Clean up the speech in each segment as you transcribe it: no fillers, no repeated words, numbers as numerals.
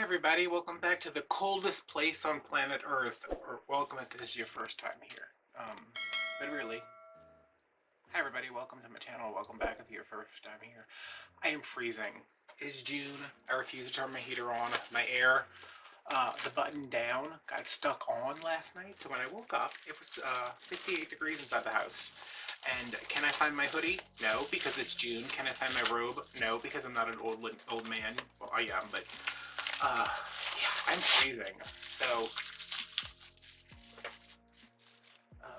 everybody, welcome back to the coldest place on planet Earth, or welcome if this is your first time here. But really, hi everybody, welcome to my channel, welcome back if you're your first time here. I am freezing. It is June, I refuse to turn my heater on. My air, the button down, got stuck on last night, so when I woke up, it was 58 degrees inside the house. And can I find my hoodie? No, because it's June. Can I find my robe? No, because I'm not an old man. Well, I am, but yeah, I'm freezing. So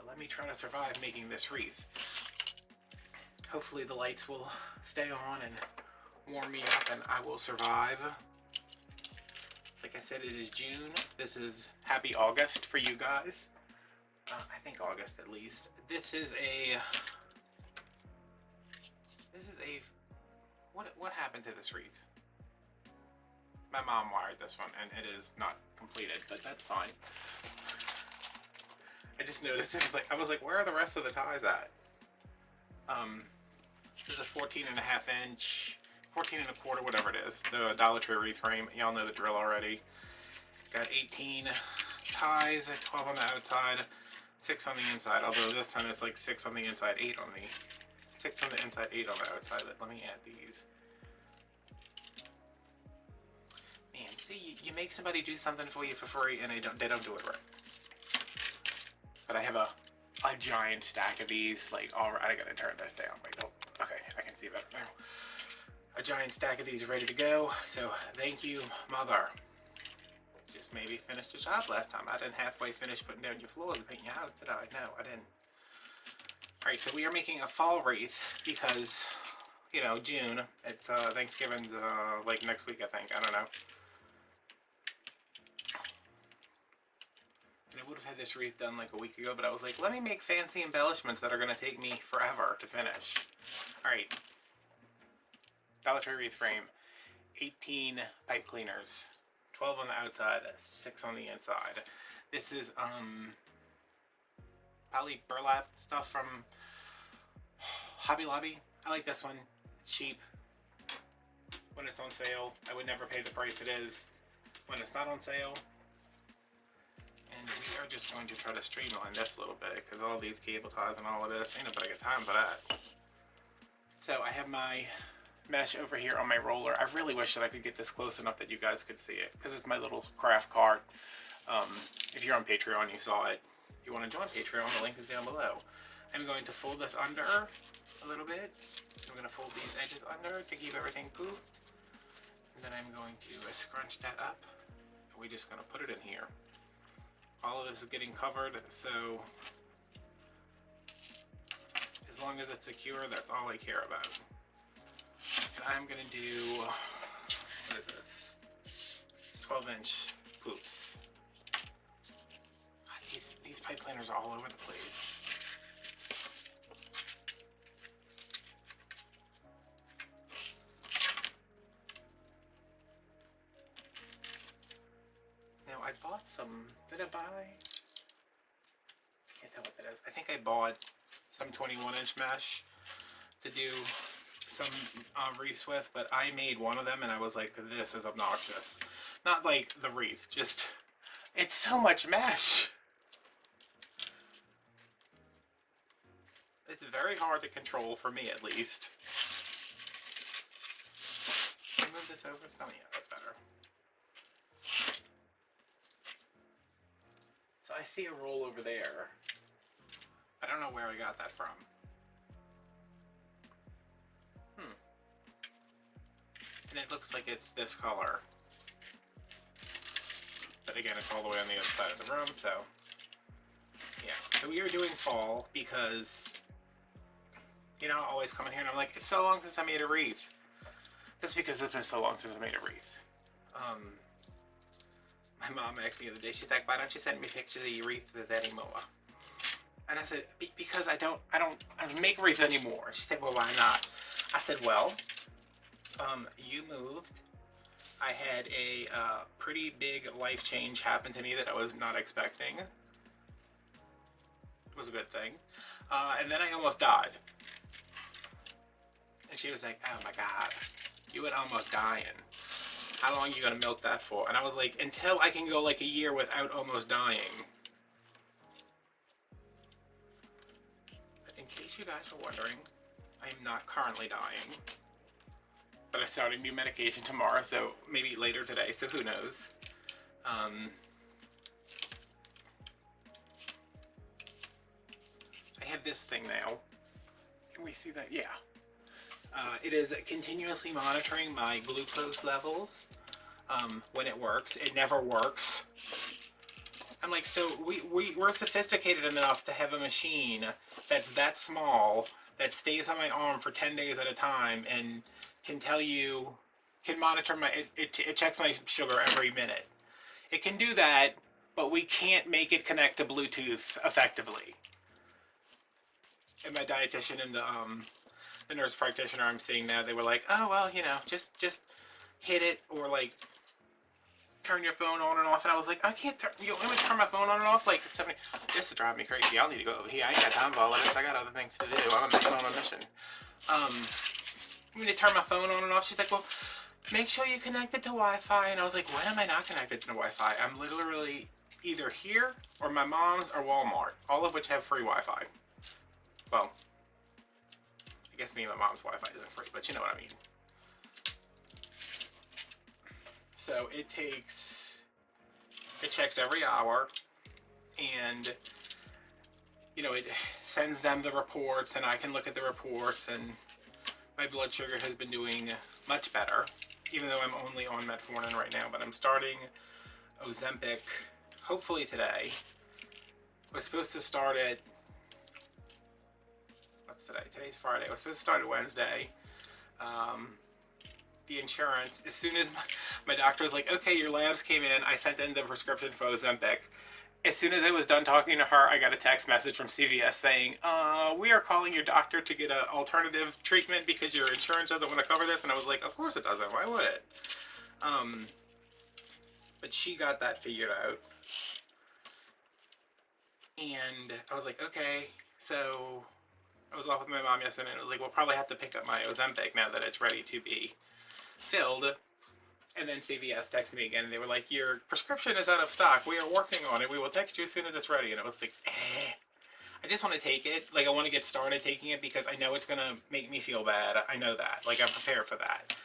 let me try to survive making this wreath. Hopefully the lights will stay on and warm me up, and I will survive. Like I said, it is June. This is happy August for you guys. I think August at least. This is a what happened to this wreath? My mom wired this one and it is not completed, but that's fine. I just noticed it was like, I was like, where are the rest of the ties at? This is a 14.5 inch, 14 and a quarter, whatever it is, the Dollar Tree wreath frame. Y'all know the drill already. Got 18 ties, 12 on the outside, 6 on the inside, although this time it's like 6 on the inside, 8 on the 6 on the inside, 8 on the outside. Let me add these. Man, see, you make somebody do something for you for free and they don't do it right. But I have a giant stack of these, like, all right. I gotta turn this down. Wait, oh, okay, I can see better now. A giant stack of these ready to go. So thank you, Mother. Just maybe finished the job last time. I didn't halfway finish putting down your floors and painting your house, did I? No, I didn't. Alright, so we are making a fall wreath because, you know, June. It's Thanksgiving's like next week, I think. I don't know. And I would have had this wreath done like a week ago, but I was like, let me make fancy embellishments that are going to take me forever to finish. Alright. Dollar Tree wreath frame. 18 pipe cleaners. 12 on the outside, 6 on the inside. This is poly burlap stuff from Hobby Lobby. I like this one. It's cheap. When it's on sale, I would never pay the price it is when it's not on sale. And we are just going to try to streamline this a little bit because all these cable ties and all of this, ain't nobody got time for that. So I have my mesh over here on my roller. I really wish that I could get this close enough that you guys could see it because it's my little craft cart. If you're on Patreon, you saw it. If you want to join Patreon, the link is down below. I'm going to fold this under a little bit. I'm going to fold these edges under to keep everything poofed. And then I'm going to scrunch that up. And we're just going to put it in here. All of this is getting covered, so as long as it's secure, that's all I care about. And I'm going to do, what is this, 12-inch poofs. These pipe cleaners are all over the place. Now I bought some, did I buy? I can't tell what that is. I think I bought some 21-inch mesh to do some wreaths with, but I made one of them and I was like, this is obnoxious. Not like the wreath, just, it's so much mesh. It's very hard to control, for me at least. Can I move this over some? Yeah, that's better. So I see a roll over there. I don't know where I got that from. And it looks like it's this color. But again, it's all the way on the other side of the room, so yeah. So we are doing fall because, you know, I always come in here and I'm like, it's so long since I made a wreath. That's because it's been so long since I made a wreath. My mom asked me the other day, she's like, why don't you send me pictures of your wreaths anymore? And I said, because I don't make wreaths anymore. She said, well, why not? I said, well, you moved. I had a pretty big life change happen to me that I was not expecting. It was a good thing. And then I almost died. And she was like, oh my God, you were almost dying. how long are you gonna milk that for? And I was like, until I can go like a year without almost dying. But in case you guys are wondering, I am not currently dying. But I started new medication tomorrow, so maybe later today, so who knows. I have this thing now. Can we see that? Yeah. It is continuously monitoring my glucose levels when it works. It never works. I'm like, so we're sophisticated enough to have a machine that's that small that stays on my arm for 10 days at a time and can tell you, can monitor my, it checks my sugar every minute. It can do that, but we can't make it connect to Bluetooth effectively. And my dietitian and the nurse practitioner I'm seeing now, they were like, oh, well, you know, just hit it or like turn your phone on and off. And I was like, I can't turn, you want me to turn my phone on and off? Like 70, this is driving me crazy. Y'all need to go over here. I ain't got time for all of this. I got other things to do. I'm on a mission. I'm going to turn my phone on and off. She's like, well, make sure you connect it to Wi-Fi. And I was like, when am I not connected to Wi-Fi? I'm literally either here or my mom's or Walmart, all of which have free Wi-Fi. Well, I guess me and my mom's Wi-Fi isn't free, but you know what I mean. So it checks every hour, and you know, it sends them the reports, and I can look at the reports, and my blood sugar has been doing much better, even though I'm only on metformin right now. But I'm starting Ozempic hopefully today. I was supposed to start it, what's today? Today's Friday. I was supposed to start it Wednesday. The insurance, as soon as my doctor was like, okay, your labs came in, I sent in the prescription for Ozempic. As soon as I was done talking to her, I got a text message from CVS saying, we are calling your doctor to get an alternative treatment because your insurance doesn't want to cover this. And I was like, of course it doesn't. Why would it? But she got that figured out. And I was like, okay. So I was off with my mom yesterday, and I was like, we'll probably have to pick up my Ozempic now that it's ready to be filled. And then CVS texted me again, and they were like, your prescription is out of stock. We are working on it. We will text you as soon as it's ready. And I was like, I just want to take it. Like, I want to get started taking it because I know it's going to make me feel bad. I know that. Like, I'm prepared for that.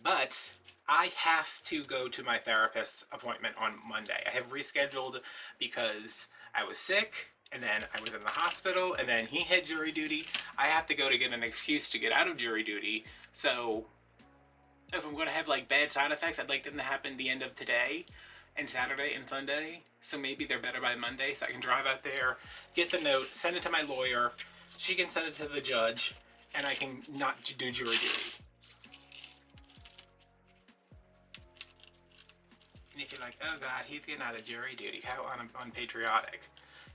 But I have to go to my therapist's appointment on Monday. I have rescheduled because I was sick, and then I was in the hospital, and then he had jury duty. I have to go to get an excuse to get out of jury duty. So if I'm going to have like bad side effects, I'd like them to happen the end of today and Saturday and Sunday. So maybe they're better by Monday, so I can drive out there, get the note, send it to my lawyer. She can send it to the judge, and I can not do jury duty. And if you're like, oh God, he's getting out of jury duty, how unpatriotic.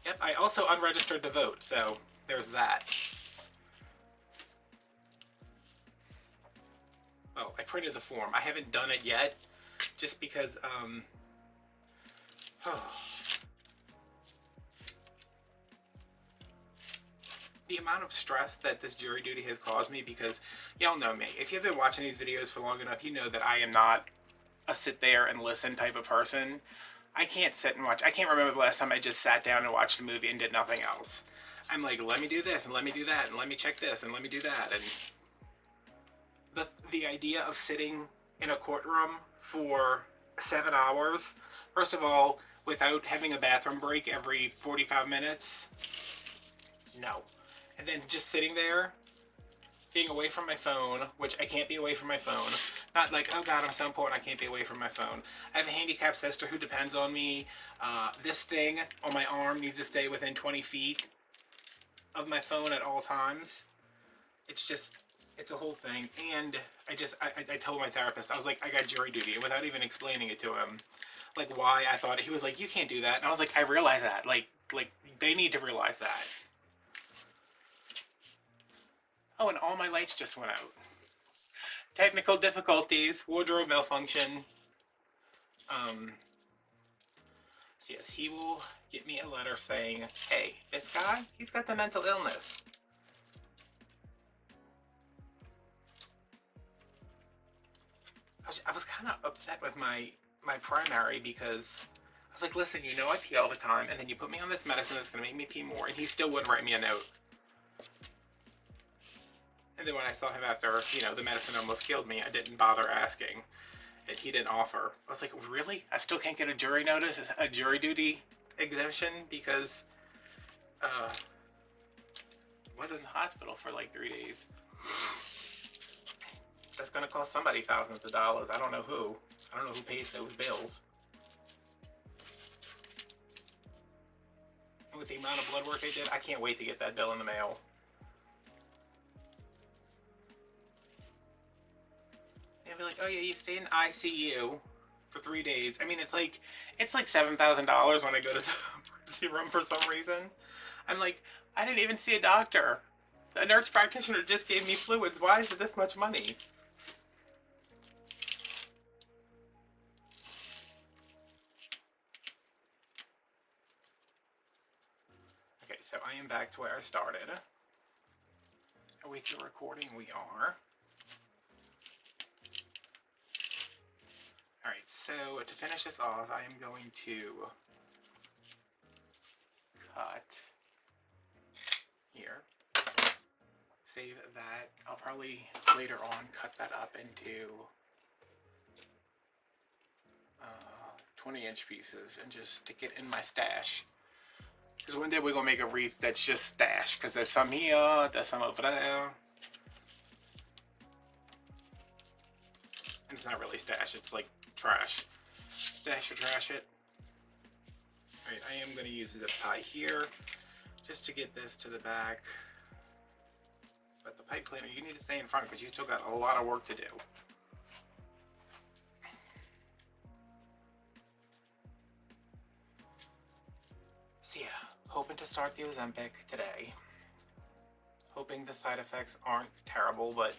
Yep, I also unregistered to vote, so there's that. Oh, I printed the form. I haven't done it yet, just because, the amount of stress that this jury duty has caused me, because y'all know me. If you've been watching these videos for long enough, you know that I am not a sit there and listen type of person. I can't sit and watch. I can't remember the last time I just sat down and watched a movie and did nothing else. I'm like, let me do this, and let me do that, and let me check this, and let me do that, and the idea of sitting in a courtroom for 7 hours, first of all, without having a bathroom break every 45 minutes, no. And then just sitting there, being away from my phone, which I can't be away from my phone. Not like, oh God, I'm so important, I can't be away from my phone. I have a handicapped sister who depends on me. This thing on my arm needs to stay within 20 feet of my phone at all times. It's just, it's a whole thing. And I told my therapist, I was like, I got jury duty, and without even explaining it to him, like why I thought, he was like, you can't do that. And I was like, I realize that. Like they need to realize that. Oh, and all my lights just went out. Technical difficulties, wardrobe malfunction. So yes, he will get me a letter saying, hey, this guy, he's got the mental illness. I was kind of upset with my primary because I was like, listen, you know I pee all the time, and then you put me on this medicine that's going to make me pee more, and he still wouldn't write me a note. And then when I saw him after, you know, the medicine almost killed me, I didn't bother asking. And he didn't offer. I was like, really? I still can't get a jury notice, a jury duty exemption because was in the hospital for like 3 days. That's gonna cost somebody thousands of dollars. I don't know who. I don't know who pays those bills. With the amount of blood work they did, I can't wait to get that bill in the mail. And be like, oh yeah, you stay in ICU for 3 days. I mean, it's like $7,000 when I go to the emergency room for some reason. I'm like, I didn't even see a doctor. The nurse practitioner just gave me fluids. Why is it this much money? Okay, so I am back to where I started. Are we still recording? We are. Alright, so to finish this off, I am going to cut here. Save that. I'll probably later on cut that up into 20-inch pieces and just stick it in my stash. Because one day we're going to make a wreath that's just stash. Because there's some here, there's some over there. And it's not really stash, it's like trash. Stash or trash it. Alright, I am going to use a zip tie here. Just to get this to the back. But the pipe cleaner, you need to stay in front because you still got a lot of work to do. So yeah, hoping to start the Ozempic today. Hoping the side effects aren't terrible, but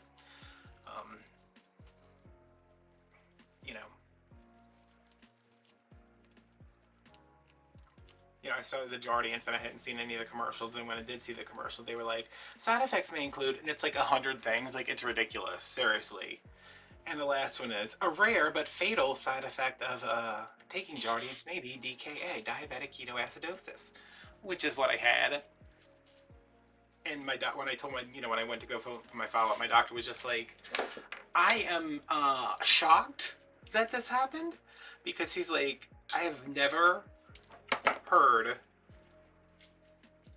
you know, I started the Jardiance and I hadn't seen any of the commercials. Then when I did see the commercial, they were like, side effects may include, and it's like 100 things. Like, it's ridiculous, seriously. And the last one is, a rare but fatal side effect of taking Jardiance may be DKA, diabetic ketoacidosis, which is what I had. And my when I told my, you know, when I went to go for my follow-up, my doctor was just like, I am shocked that this happened, because he's like, I have never heard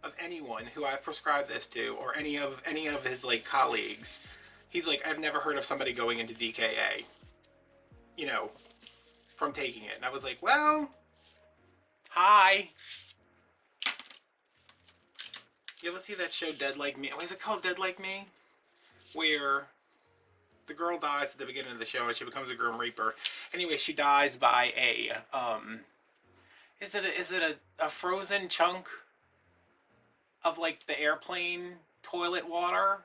of anyone who I've prescribed this to, or any of his like colleagues. He's like, I've never heard of somebody going into DKA, you know, from taking it. And I was like, well, hi. You ever see that show Dead Like Me? What is it called, Dead Like Me? Where the girl dies at the beginning of the show and she becomes a Grim Reaper. Anyway, she dies by a is it a frozen chunk of like the airplane toilet water?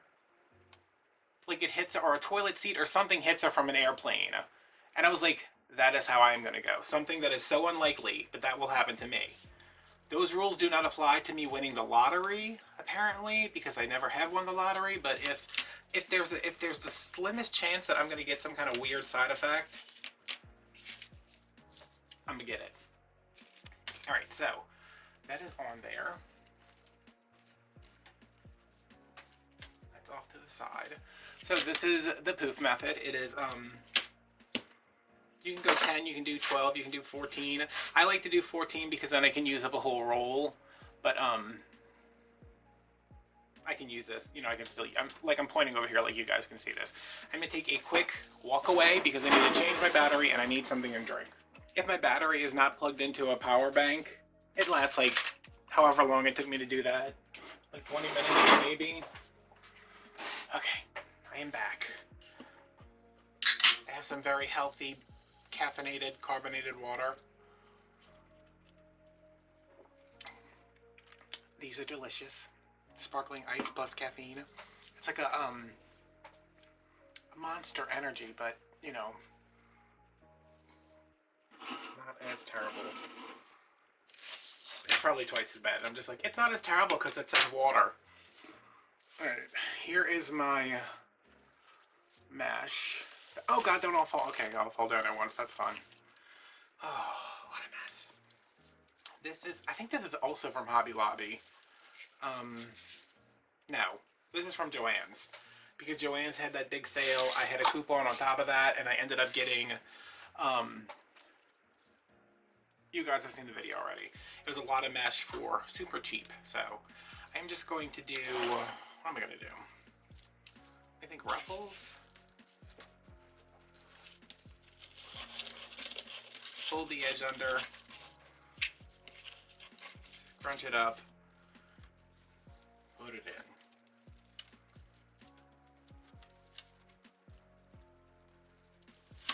Like it hits her, or a toilet seat or something hits her from an airplane. And I was like, that is how I am going to go. Something that is so unlikely, but that will happen to me. Those rules do not apply to me winning the lottery, apparently, because I never have won the lottery. But if there's the slimmest chance that I'm going to get some kind of weird side effect, I'm going to get it. Alright, so that is on there. That's off to the side. So this is the poof method. It is, you can go 10, you can do 12, you can do 14. I like to do 14 because then I can use up a whole roll. But, I can use this, you know, I can still, I'm pointing over here like you guys can see this. I'm going to take a quick walk away because I need to change my battery and I need something to drink. If my battery is not plugged into a power bank, it lasts like however long it took me to do that. Like 20 minutes maybe. Okay, I am back. I have some very healthy, caffeinated, carbonated water. These are delicious. Sparkling ice plus caffeine. It's like a Monster Energy, but, you know, not as terrible. It's probably twice as bad. I'm just like, it's not as terrible because it says water. Alright, here is my mash. Oh God, don't all fall. Okay, I'll fall down at once. That's fine. Oh, what a mess. This is, I think this is also from Hobby Lobby. No, this is from Joann's. Because Joann's had that big sale. I had a coupon on top of that, and I ended up getting, you guys have seen the video already. It was a lot of mesh for super cheap. So I'm just going to do, what am I going to do? I think ruffles. Fold the edge under. Crunch it up. Put it in.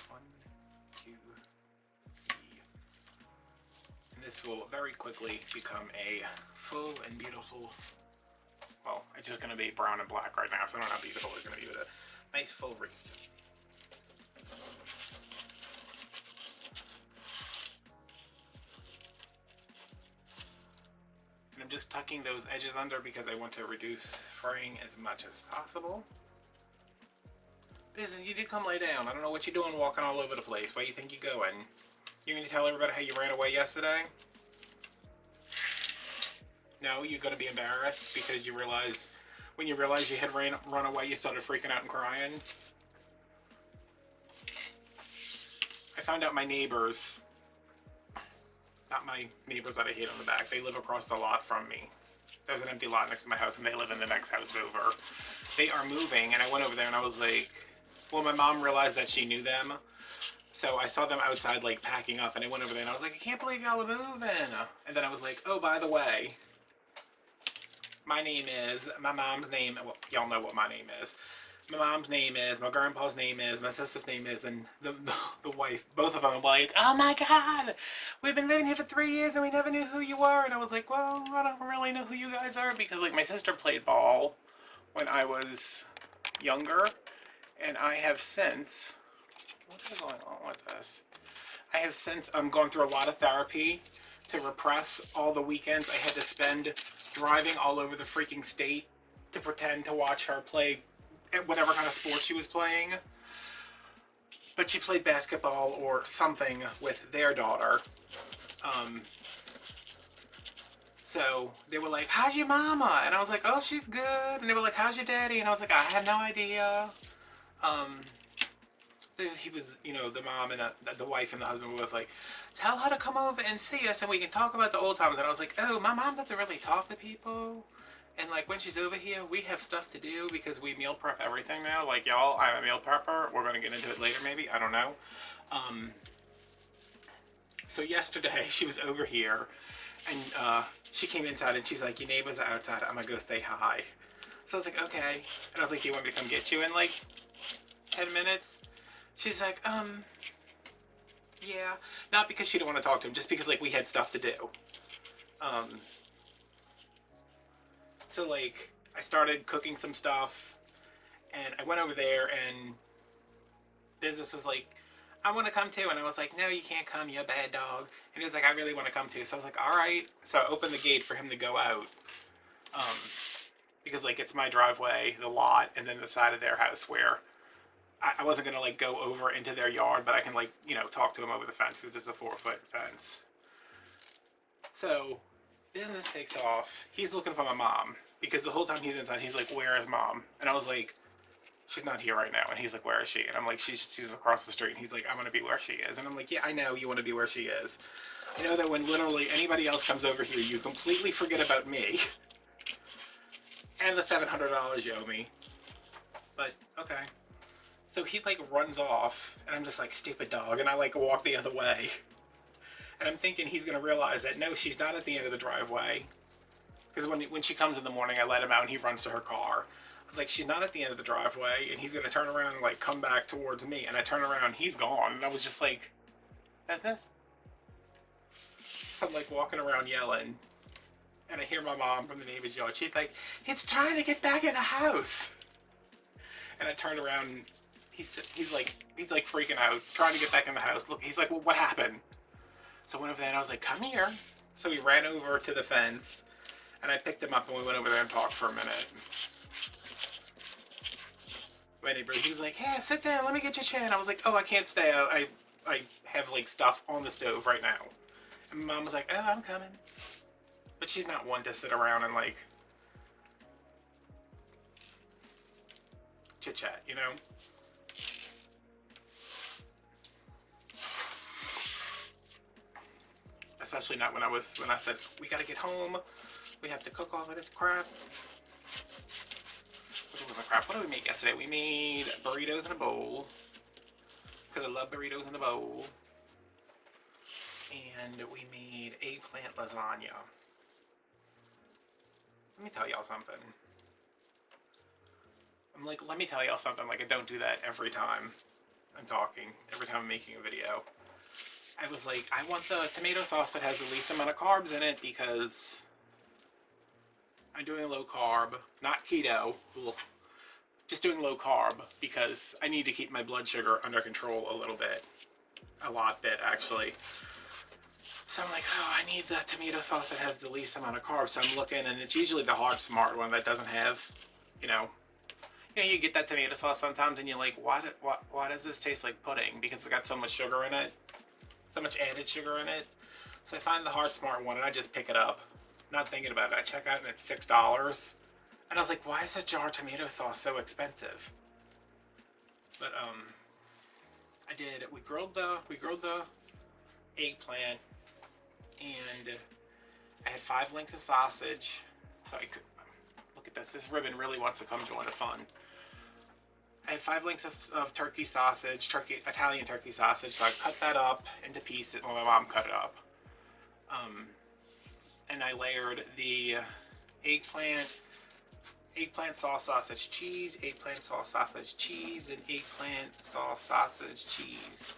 One, two, three. And this will very quickly become a full and beautiful, well, it's just going to be brown and black right now, so I don't know how beautiful it's going to be with a nice full wreath. And I'm just tucking those edges under because I want to reduce fraying as much as possible. Listen, you do come lay down. I don't know what you're doing walking all over the place. Where you think you're going? You're going to tell everybody how you ran away yesterday? No, you're going to be embarrassed because you realize, when you realize you had run away, you started freaking out and crying. I found out my neighbors, not my neighbors that I hate on the back, they live across the lot from me. There's an empty lot next to my house and they live in the next house over. They are moving, and I went over there and I was like, well, my mom realized that she knew them. So I saw them outside like packing up, and I went over there and I was like, I can't believe y'all are moving. And then I was like, oh, by the way, my name is, my mom's name, well, y'all know what my name is. My mom's name is, my grandpa's name is, my sister's name is, and the wife, both of them were like, oh my God, we've been living here for 3 years and we never knew who you were. And I was like, well, I don't really know who you guys are, because like my sister played ball when I was younger, and I have since, what is going on with this? I have since gone through a lot of therapy to repress all the weekends I had to spend driving all over the freaking state to pretend to watch her play at whatever kind of sport she was playing. But she played basketball or something with their daughter. So they were like, how's your mama? And I was like, oh, she's good. And they were like, how's your daddy? And I was like, I had no idea. He was, you know, the mom and the wife and the husband were both like, tell her to come over and see us and we can talk about the old times. And I was like, oh, my mom doesn't really talk to people. And like when she's over here, we have stuff to do because we meal prep everything now. Like y'all, I'm a meal prepper. We're going to get into it later maybe. I don't know. So yesterday she was over here and she came inside and she's like, your neighbors are outside. I'm going to go say hi. So I was like, okay. And I was like, do you want me to come get you in like 10 minutes? She's like, yeah. Not because she didn't want to talk to him, just because like we had stuff to do. So like I started cooking some stuff and I went over there and Business was like, I want to come too. And I was like, no, you can't come, you're a bad dog. And he was like, I really want to come too. So I was like, all right. So I opened the gate for him to go out. Because like it's my driveway, the lot, and then the side of their house where I wasn't going to like go over into their yard, but I can like, you know, talk to him over the fence because it's a 4-foot fence. So Business takes off. He's looking for my mom because the whole time he's inside, he's like, where is mom? And I was like, she's not here right now. And he's like, where is she? And I'm like, she's across the street. And he's like, I want to be where she is. And I'm like, yeah, I know you want to be where she is. I know that when literally anybody else comes over here, you completely forget about me and the $700 you owe me. But okay. So he like runs off and I'm just like, stupid dog. And I like walk the other way. And I'm thinking he's going to realize that no, she's not at the end of the driveway. Because when she comes in the morning, I let him out and he runs to her car. I was like, she's not at the end of the driveway. And he's going to turn around and like come back towards me. And I turn around, he's gone. And I was just like, that's this. So I'm like walking around yelling. And I hear my mom from the neighbor's yard. She's like, it's trying to get back in the house. And I turned around and he's like freaking out, trying to get back in the house. Look, he's like, well, what happened? So I went over there and I was like, come here. So we ran over to the fence and I picked him up and we went over there and talked for a minute. My neighbor, he was like, "Hey, sit down. Let me get your chair." And I was like, "Oh, I can't stay. I have like stuff on the stove right now." And my mom was like, "Oh, I'm coming," but she's not one to sit around and like chit chat, you know. Especially not when I said we gotta get home. We have to cook all of this crap. Which wasn't crap. What did we make yesterday? We made burritos in a bowl. Because I love burritos in a bowl. And we made eggplant lasagna. Let me tell y'all something. Let me tell y'all something. Like, I don't do that every time I'm talking. Every time I'm making a video. I was like, I want the tomato sauce that has the least amount of carbs in it because I'm doing low carb. Not keto. Just doing low carb because I need to keep my blood sugar under control a little bit. A lot bit, actually. So I'm like, oh, I need the tomato sauce that has the least amount of carbs. So I'm looking, and it's usually the Heart Smart one that doesn't have, you know, you get that tomato sauce sometimes, and you're like, why does this taste like pudding? Because it's got so much sugar in it, so much added sugar in it. So I find the Heart Smart one, and I just pick it up, not thinking about it. I check out, and it's $6, and I was like, why is this jar of tomato sauce so expensive? But we grilled the eggplant. And I had 5 links of sausage, so I could look at this. This ribbon really wants to come join the fun. I had 5 links of turkey sausage, Italian turkey sausage. So I cut that up into pieces. Well, my mom cut it up, and I layered the eggplant sauce sausage cheese, eggplant sauce sausage cheese, and eggplant sauce sausage cheese.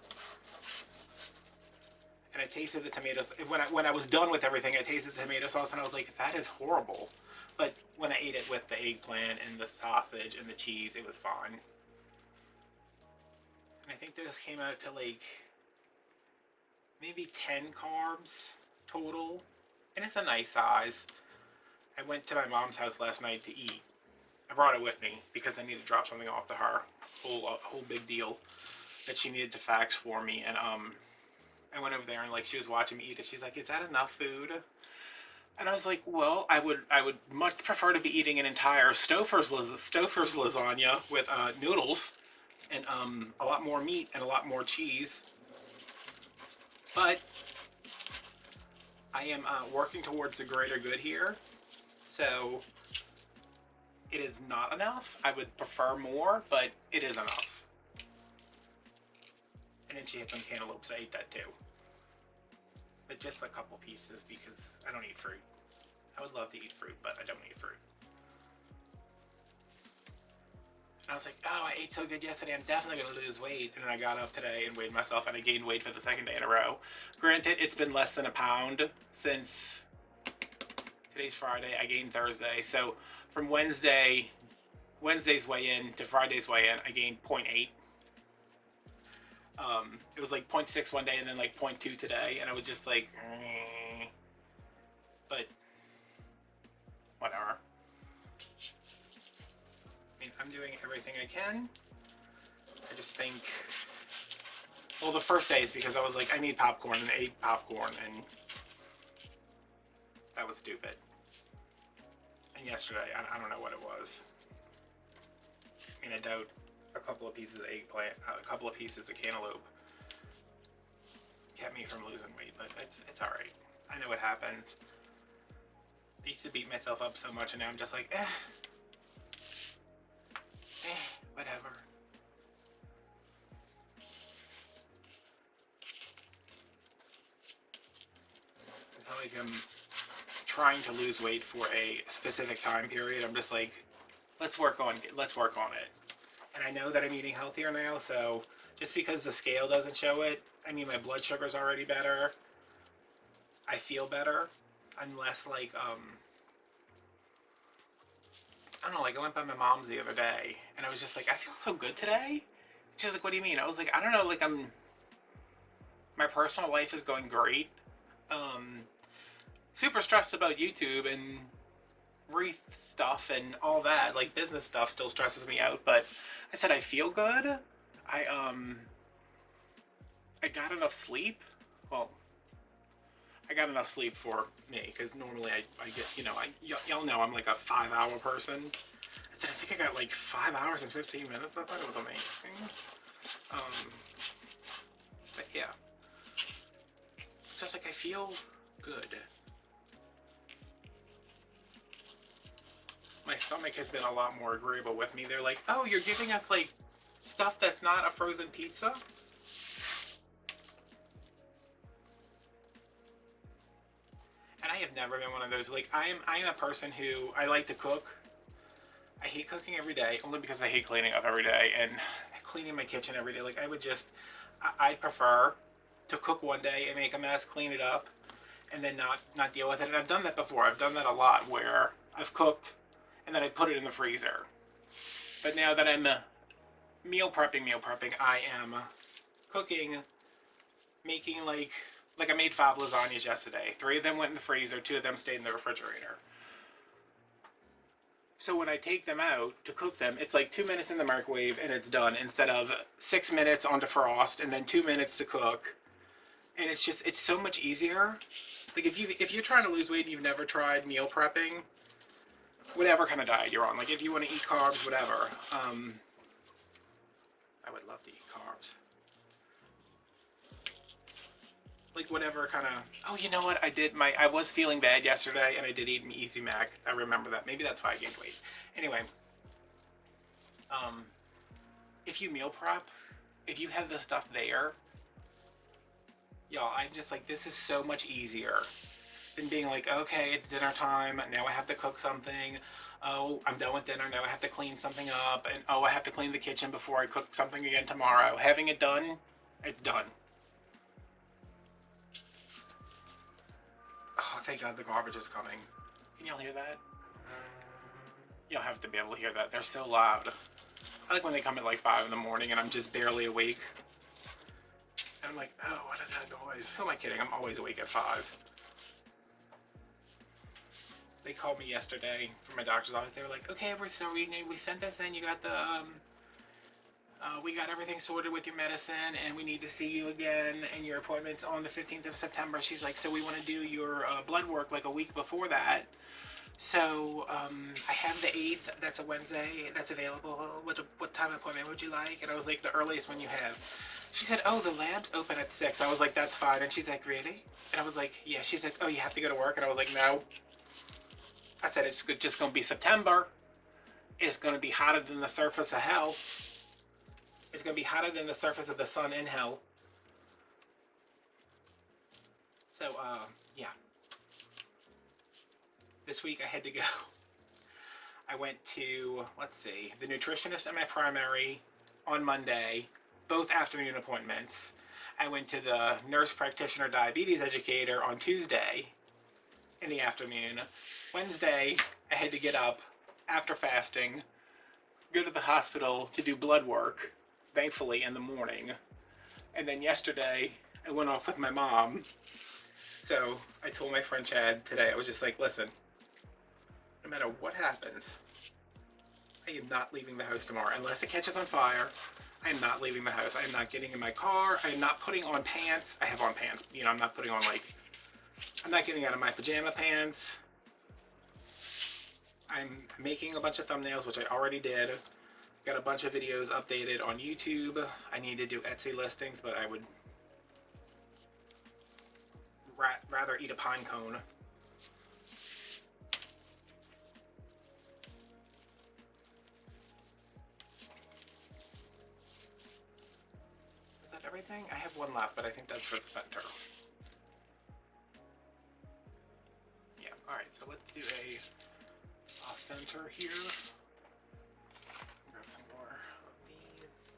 And I tasted the tomatoes. When I was done with everything, I tasted the tomato sauce, and I was like, that is horrible. But when I ate it with the eggplant and the sausage and the cheese, it was fine. And I think this came out to like maybe 10 carbs total. And it's a nice size. I went to my mom's house last night to eat. I brought it with me because I needed to drop something off to her. Whole big deal that she needed to fax for me. And I went over there and like she was watching me eat it. She's like, "Is that enough food?" And I was like, "Well, I would much prefer to be eating an entire Stouffer's lasagna with noodles and a lot more meat and a lot more cheese. But I am working towards the greater good here, so it is not enough. I would prefer more, but it is enough." And then she had some cantaloupes. I ate that too. But just a couple pieces because I don't eat fruit. I would love to eat fruit, but I don't eat fruit. And I was like, oh, I ate so good yesterday, I'm definitely going to lose weight. And then I got up today and weighed myself, and I gained weight for the 2nd day in a row. Granted, it's been less than a pound since today's Friday. I gained Thursday. So from Wednesday's weigh-in to Friday's weigh-in, I gained 0.8. It was like 0.6 one day and then like 0.2 today, and I was just like, but whatever. I mean, I'm doing everything I can. I just think, well, the first day is because I was like, I need popcorn, and I ate popcorn, and that was stupid. And yesterday, I don't know what it was. I mean, I doubt a couple of pieces of eggplant, a couple of pieces of cantaloupe kept me from losing weight, but it's all right. I know what happens. I used to beat myself up so much, and now I'm just like, whatever. It's not like I'm trying to lose weight for a specific time period. I'm just like, let's work on it. And I know that I'm eating healthier now, so just because the scale doesn't show it, I mean, my blood sugar's already better. I feel better. I'm less like, I don't know, like I went by my mom's the other day, and I was just like, I feel so good today. She's like, what do you mean? I was like, I don't know, like my personal life is going great. Super stressed about YouTube and Wreath stuff and all that, like business stuff, still stresses me out. But I said I feel good. I I got enough sleep. Well, I got enough sleep for me, because normally I get, you know, y'all know I'm like a 5-hour person. I said I think I got like 5 hours and 15 minutes. I thought it was amazing. But yeah, just like I feel good. My stomach has been a lot more agreeable with me. They're like, oh, you're giving us like stuff that's not a frozen pizza? And I have never been one of those, like, I am a person who, I like to cook. I hate cooking every day, only because I hate cleaning up every day, and cleaning my kitchen every day. Like, I prefer to cook one day and make a mess, clean it up, and then not deal with it. And I've done that before. I've done that a lot, where I've cooked and then I put it in the freezer. But now that I'm meal prepping, I am cooking, making like I made 5 lasagnas yesterday. 3 of them went in the freezer, 2 of them stayed in the refrigerator. So when I take them out to cook them, it's like 2 minutes in the microwave and it's done, instead of 6 minutes on defrost and then 2 minutes to cook. And it's just, it's so much easier. Like if you're trying to lose weight and you've never tried meal prepping, whatever kind of diet you're on, like if you want to eat carbs, whatever. I would love to eat carbs. Like whatever kind of, oh, you know what, I was feeling bad yesterday and I did eat an Easy Mac. I remember that. Maybe that's why I gained weight. Anyway, if you meal prep, if you have the stuff there, y'all, I'm just like, this is so much easier than being like, okay, it's dinner time, now I have to cook something. Oh, I'm done with dinner, now I have to clean something up, and oh, I have to clean the kitchen before I cook something again tomorrow. Having it done, it's done. Oh, thank God the garbage is coming. Can y'all hear that? You'll have to be able to hear that. They're so loud. I like when they come at like 5 in the morning and I'm just barely awake. And I'm like, oh, what is that noise? Who am I kidding? I'm always awake at 5. They called me yesterday from my doctor's office. They were like, okay, we sent this in. You got the, we got everything sorted with your medicine, and we need to see you again, and your appointment's on the 15th of September. She's like, so we want to do your blood work like a week before that. So I have the 8th, that's a Wednesday, that's available. What time appointment would you like? And I was like, the earliest one you have. She said, oh, the lab's open at 6. I was like, that's fine. And she's like, really? And I was like, yeah. She's like, oh, you have to go to work? And I was like, no. I said, it's just going to be September. It's going to be hotter than the surface of hell. It's going to be hotter than the surface of the sun in hell. So, yeah. This week I had to go. I went to, let's see, the nutritionist at my primary on Monday, both afternoon appointments. I went to the nurse practitioner diabetes educator on Tuesday in the afternoon. Wednesday, I had to get up after fasting, go to the hospital to do blood work, thankfully in the morning. And then yesterday, I went off with my mom. So I told my friend Chad today, I was just like, listen, no matter what happens, I am not leaving the house tomorrow. Unless it catches on fire, I am not leaving the house. I am not getting in my car. I am not putting on pants. I have on pants. You know, I'm not putting on I'm not getting out of my pajama pants. I'm making a bunch of thumbnails, which I already did. Got a bunch of videos updated on YouTube. I need to do Etsy listings, but I would rather eat a pine cone. Is that everything? I have one left, but I think that's for the center. Yeah, alright, so let's do a center here. Grab some more of these.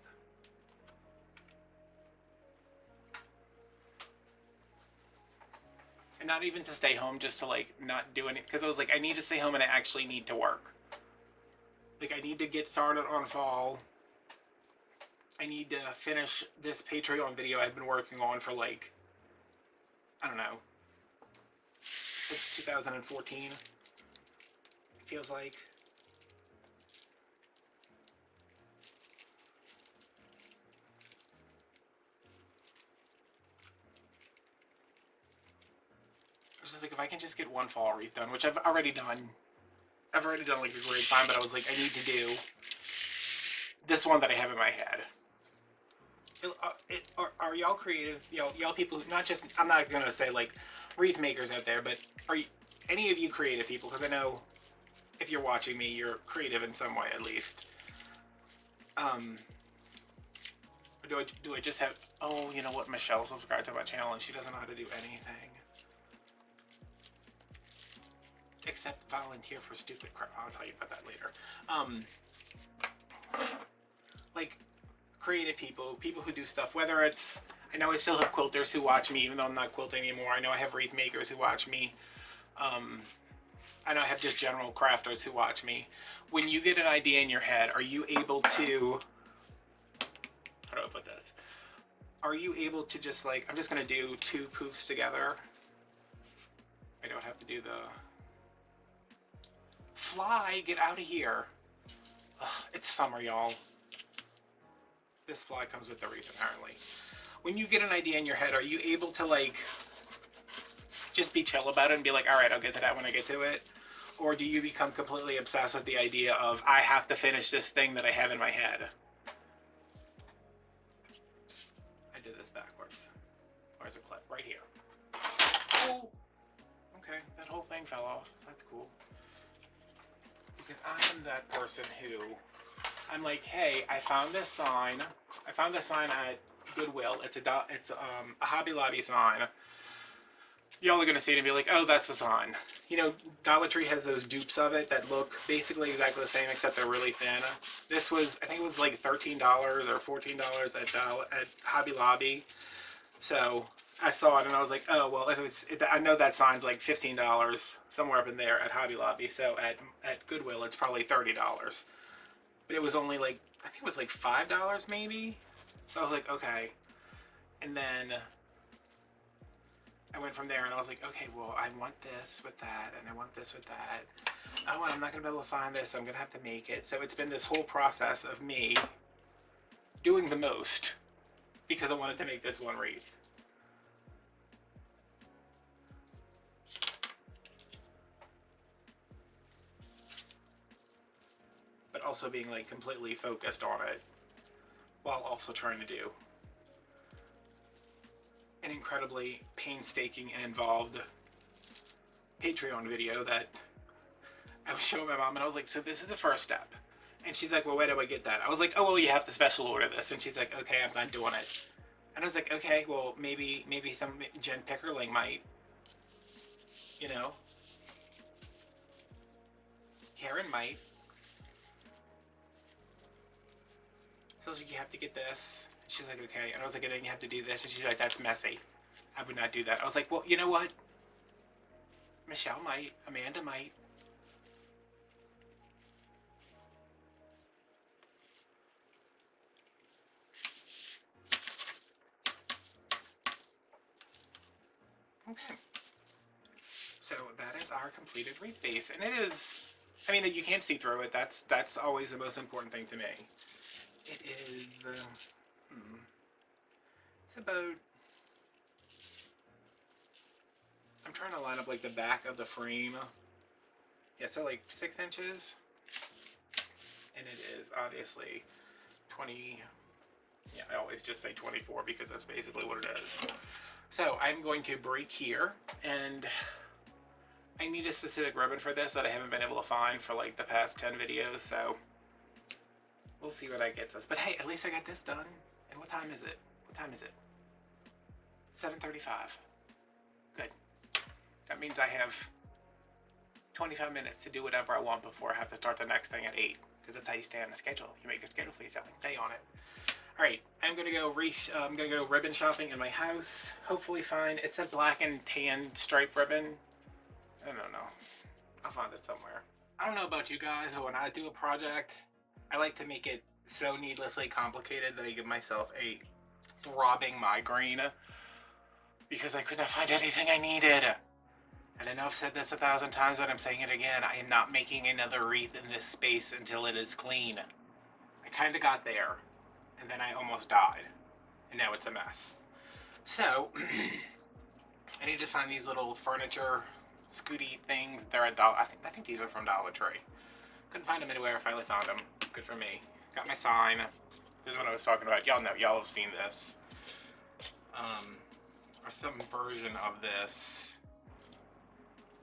And not even to stay home, just to like not do anything, because I was like, I need to stay home and I actually need to work. Like, I need to get started on fall. I need to finish this Patreon video I've been working on for like, I don't know, since 2014. feels like. I was just like, if I can just get one fall wreath done, which I've already done. I've already done like a great time, but I was like, I need to do this one that I have in my head. Are y'all creative? Y'all people, not just, I'm not gonna say like wreath makers out there, but are you, any of you creative people? Because I know if you're watching me, you're creative in some way at least. Do I just have? Oh, you know what? Michelle subscribed to my channel and she doesn't know how to do anything except volunteer for stupid crap. I'll tell you about that later. Like creative people, people who do stuff. Whether it's, I know I still have quilters who watch me, even though I'm not quilting anymore. I know I have wreath makers who watch me. I know I have just general crafters who watch me. When you get an idea in your head, are you able to? How do I put this? Are you able to just like, I'm just gonna do 2 poofs together. I don't have to do the fly, get out of here. Ugh, it's summer, y'all. This fly comes with the wreath, apparently. When you get an idea in your head, are you able to like just be chill about it and be like, all right, I'll get to that when I get to it? Or do you become completely obsessed with the idea of, I have to finish this thing that I have in my head? I did this backwards. Where's the clip? Right here. Oh, okay, that whole thing fell off. That's cool. Because I'm that person who, I'm like, hey, I found this sign. I found this sign at Goodwill. It's a Hobby Lobby sign. Y'all are gonna see it and be like, oh, that's the sign. You know, Dollar Tree has those dupes of it that look basically exactly the same, except they're really thin. This was, I think it was like $13 or $14 at Hobby Lobby. So I saw it and I was like, oh, well, if it's, I know that sign's like $15 somewhere up in there at Hobby Lobby. So at Goodwill, it's probably $30. But it was only like, I think it was like $5 maybe. So I was like, okay. And then I went from there and I was like, okay, well, I want this with that and I want this with that. Oh, I'm not gonna be able to find this, so I'm gonna have to make it. So it's been this whole process of me doing the most because I wanted to make this one wreath. But also being like completely focused on it while also trying to do an incredibly painstaking and involved Patreon video that I was showing my mom and I was like, so this is the first step. And she's like, well, where do I get that? I was like, oh, well, you have to special order this. And she's like, okay, I'm not doing it. And I was like, okay, well, maybe some Jen Pickerling might, you know, Karen might. So I was like, you have to get this. She's like, okay. And I was like, and then you have to do this. And she's like, that's messy. I would not do that. I was like, well, you know what? Michelle might. Amanda might. Okay. So that is our completed wreath base. And it is, I mean, you can't see through it. That's always the most important thing to me. It is, it's about, I'm trying to line up like the back of the frame. Yeah, so like 6 inches. And it is obviously 20, yeah, I always just say 24 because that's basically what it is. So I'm going to break here, and I need a specific ribbon for this that I haven't been able to find for like the past 10 videos, so we'll see where that gets us. But hey, at least I got this done. And what time is it? What time is it? 7:35. Good. That means I have 25 minutes to do whatever I want before I have to start the next thing at 8. Because that's how you stay on a schedule. You make a schedule for yourself and stay on it. Alright, I'm gonna go ribbon shopping in my house. Hopefully find, it's a black and tan stripe ribbon. I don't know. I'll find it somewhere. I don't know about you guys, but when I do a project, I like to make it so needlessly complicated that I give myself a throbbing migraine because I could not find anything I needed. And I know I've said this 1,000 times, but I'm saying it again. I am not making another wreath in this space until it is clean. I kind of got there, and then I almost died, and now it's a mess. So, I need to find these little furniture scooty things. They're at I think these are from Dollar Tree. Couldn't find them anywhere. Finally found them. Good for me. Got my sign. This is what I was talking about. Y'all know. Y'all have seen this. Or some version of this.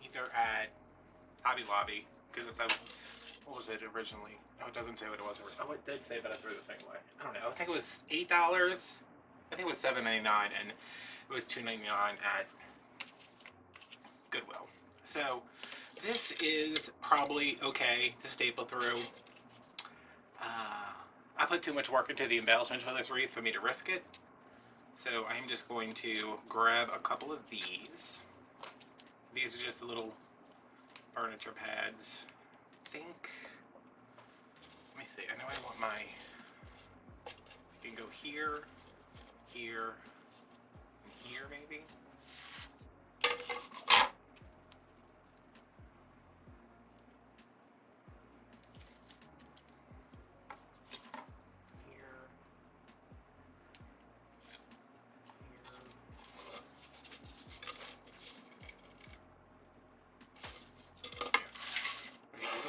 Either at Hobby Lobby, because it's a, what was it originally? Oh, it doesn't say what it was. Oh, it did say, but I threw the thing away. I don't know. I think it was $8. I think it was $7.99, and it was $2.99 at Goodwill. So this is probably okay to staple through. I put too much work into the embellishment for this wreath for me to risk it. So I'm just going to grab a couple of these. These are just little furniture pads. I think, let me see, I know I want my, you can go here, here, and here maybe.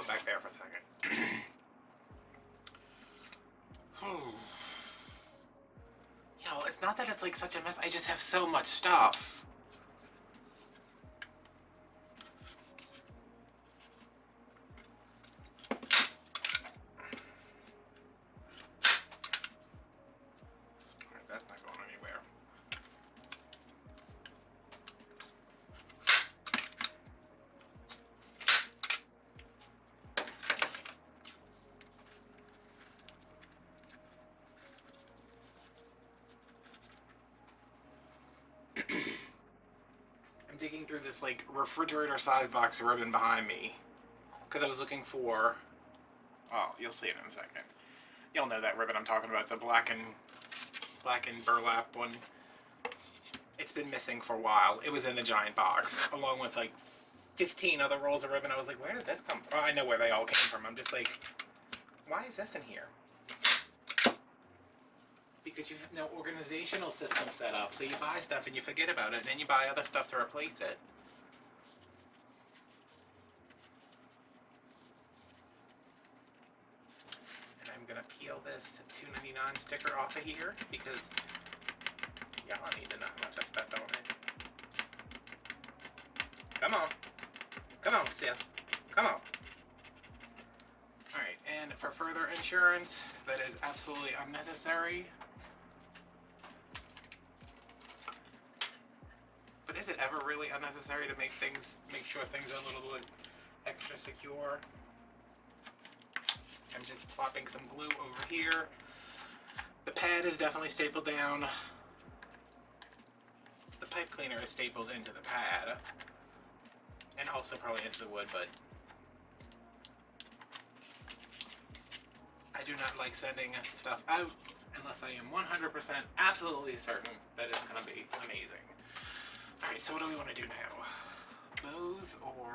Back there for a second. Yo, it's not that it's like such a mess. I just have so much stuff. Alright, that's not going anywhere. I'm digging through this like refrigerator size box of ribbon behind me because I was looking for, well, you'll see it in a second. You'll know that ribbon I'm talking about, the black and burlap one. It's been missing for a while. It was in the giant box along with like 15 other rolls of ribbon. I was like, where did this come from? I know where they all came from. I'm just like, why is this in here? Because you have no organizational system set up. So you buy stuff and you forget about it, and then you buy other stuff to replace it. And I'm gonna peel this $2.99 sticker off of here because y'all need to know how much I spent on it. Come on. Come on, Seth. Come on. Alright, and for further insurance, that is absolutely unnecessary. But is it ever really unnecessary to make sure things are a little bit extra secure? I'm just plopping some glue over here. The pad is definitely stapled down. The pipe cleaner is stapled into the pad. And also probably into the wood, but I do not like sending stuff out unless I am 100% absolutely certain that it's going to be amazing. Alright, so what do we want to do now? Bows or...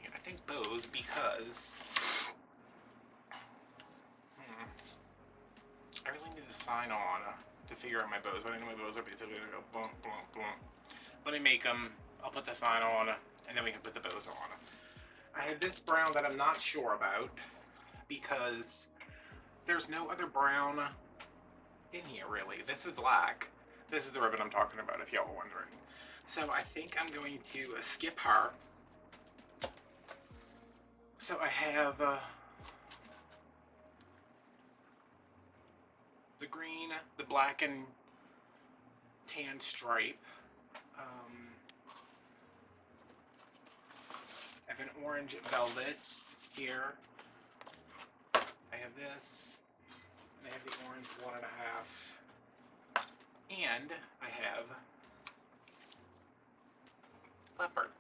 yeah, I think bows because... I really need to sign on to figure out my bows, but I know my bows are basically going to go bump, bump, bump. Let me make them. I'll put the sign on, and then we can put the bows on. I have this brown that I'm not sure about because there's no other brown in here, really. This is black. This is the ribbon I'm talking about, if y'all are wondering. So I think I'm going to skip her. So I have the green, the black and tan stripe. I have an orange velvet here. I have this. And I have the orange 1.5. And I have Leopard.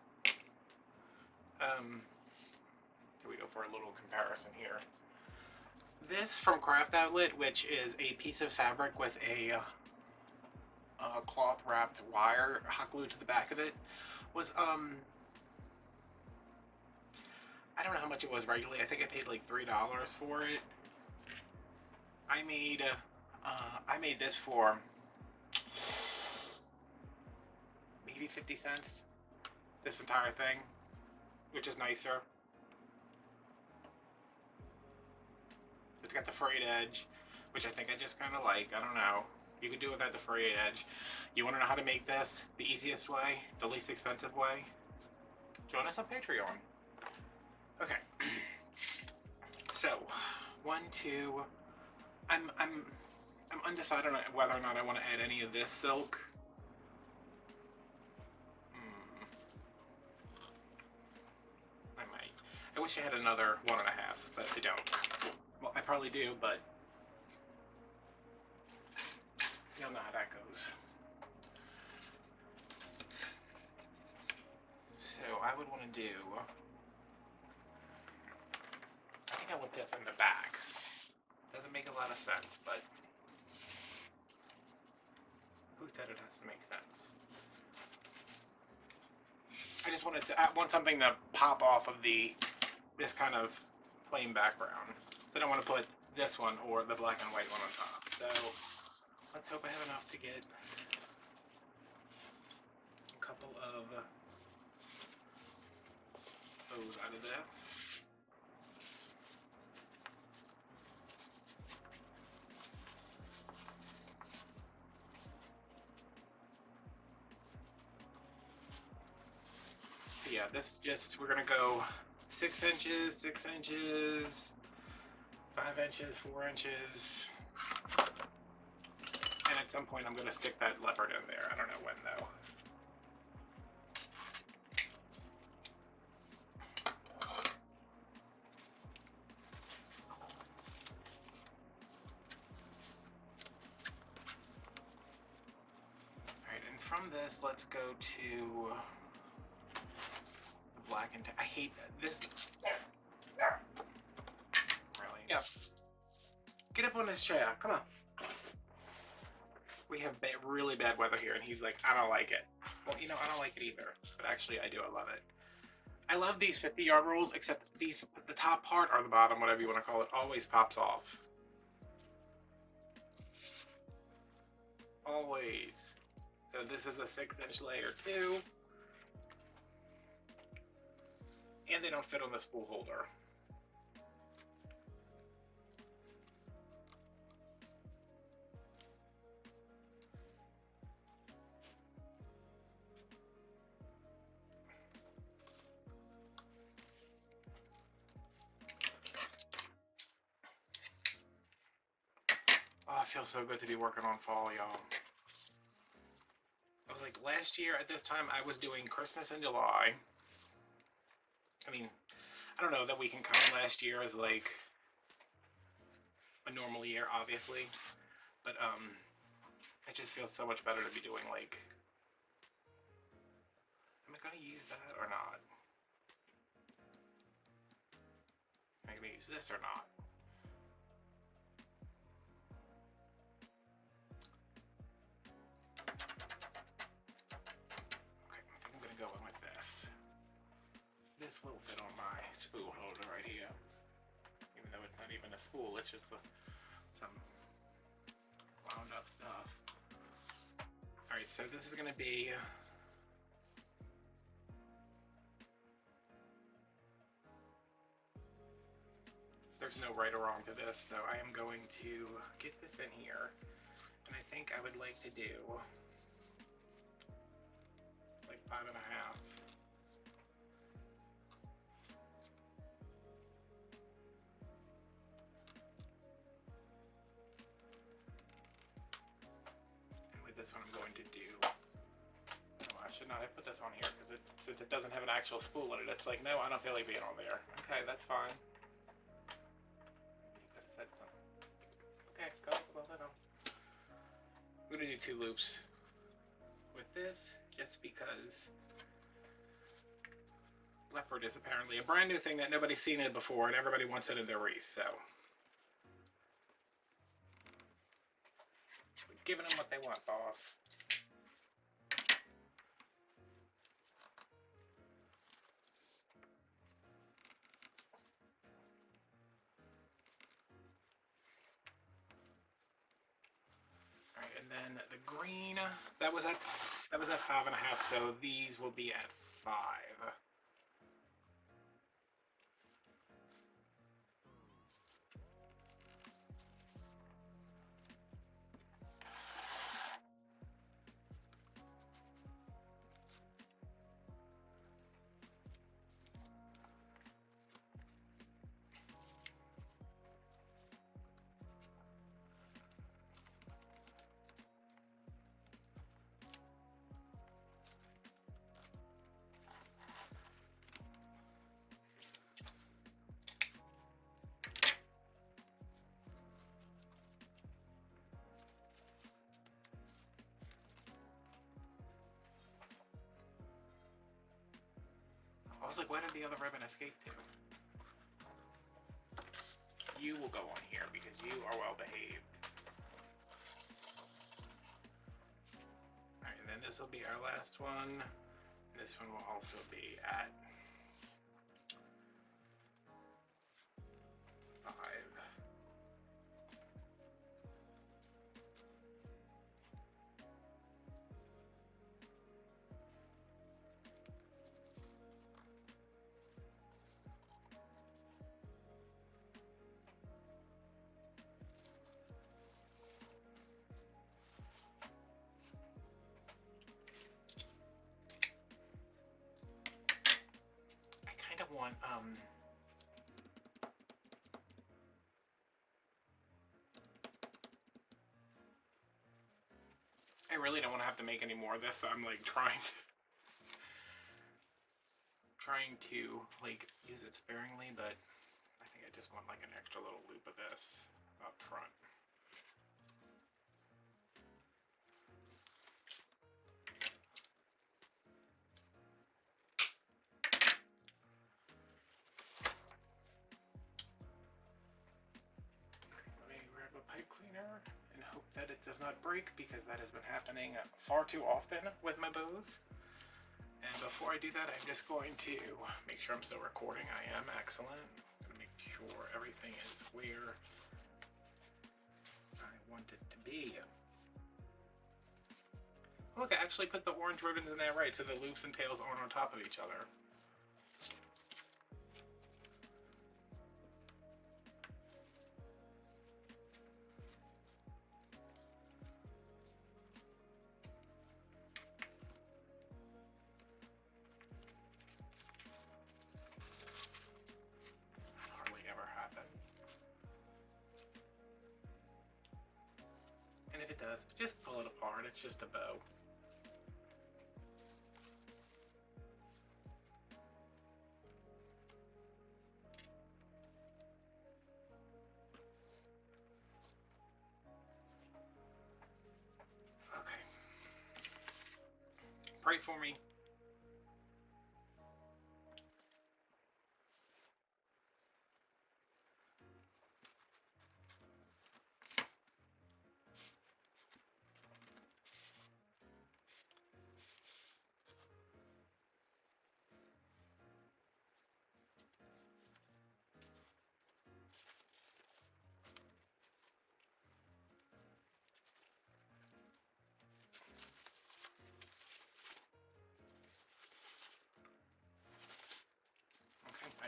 Here we go for a little comparison here. This from Craft Outlet, which is a piece of fabric with a cloth wrapped wire hot glued to the back of it, was I don't know how much it was regularly. I think I paid like $3 for it. I made this for maybe 50 cents. This entire thing, which is nicer. It's got the frayed edge, which I think I just kind of like. I don't know. You can do it without the frayed edge. You want to know how to make this the easiest way, the least expensive way? Join us on Patreon. Okay. So, 1, 2. I'm undecided on whether or not I want to add any of this silk. I might. I wish I had another 1.5, but I don't. Well, I probably do, but you'll know how that goes. So I would want to do. I think I want this in the back. Doesn't make a lot of sense, but who said it has to make sense? I just want something to pop off of this kind of plain background. So I don't want to put this one or the black and white one on top. So let's hope I have enough to get a couple of those out of this. Yeah, this just, we're gonna go 6 inches, 6 inches, 5 inches, 4 inches. And at some point I'm gonna stick that leopard in there. I don't know when though. Alright, and from this, let's go to black and I hate this. Really? Yeah. Get up on this chair. Come on. We have really bad weather here, and he's like, I don't like it. Well, you know, I don't like it either. But actually, I do. I love it. I love these 50-yard rules, except the top part or the bottom, whatever you want to call it, always pops off. Always. So this is a 6-inch layer too. And they don't fit on the spool holder. Oh, it feels so good to be working on fall, y'all. I was like, last year at this time, I was doing Christmas in July. I mean, I don't know that we can count last year as like a normal year, obviously, but it just feels so much better to be doing like, am I gonna use that or not? Am I gonna use this or not? Okay, I think I'm gonna go in with this. This will fit on my spool holder right here. Even though it's not even a spool, it's just some wound up stuff. Alright, so this is going to be there's no right or wrong to this, so I am going to get this in here, and I think I would like to do like 5.5. This one I'm going to do. Oh, I should not have put this on here because since it doesn't have an actual spool in it, it's like, no, I don't feel like being on there. Okay, that's fine. You could have said something. Okay, go. Well, no. I'm going to do 2 loops with this just because Leopard is apparently a brand new thing that nobody's seen it before and everybody wants it in their wreath, so. We're giving them what they want, boss. And then the green, that was at 5.5, so these will be at 5. I was like, why did the other ribbon escape to? You will go on here because you are well behaved. Alright, and then this will be our last one. This one will also be at 5. I kind of want, I really don't want to have to make any more of this, so I'm like trying to like use it sparingly, but I think I just want like an extra little loop of this up front. Let me grab a pipe cleaner and hope that it does not break, because that has been happening far too often with my bows. And before I do that, I'm just going to make sure I'm still recording. I am. Excellent. I'm gonna make sure everything is where I want it to be. Look, I actually put the orange ribbons in there right, so the loops and tails aren't on top of each other. Hardly ever happen. And if it does, just pull it apart. It's just a bow. Okay. Pray for me.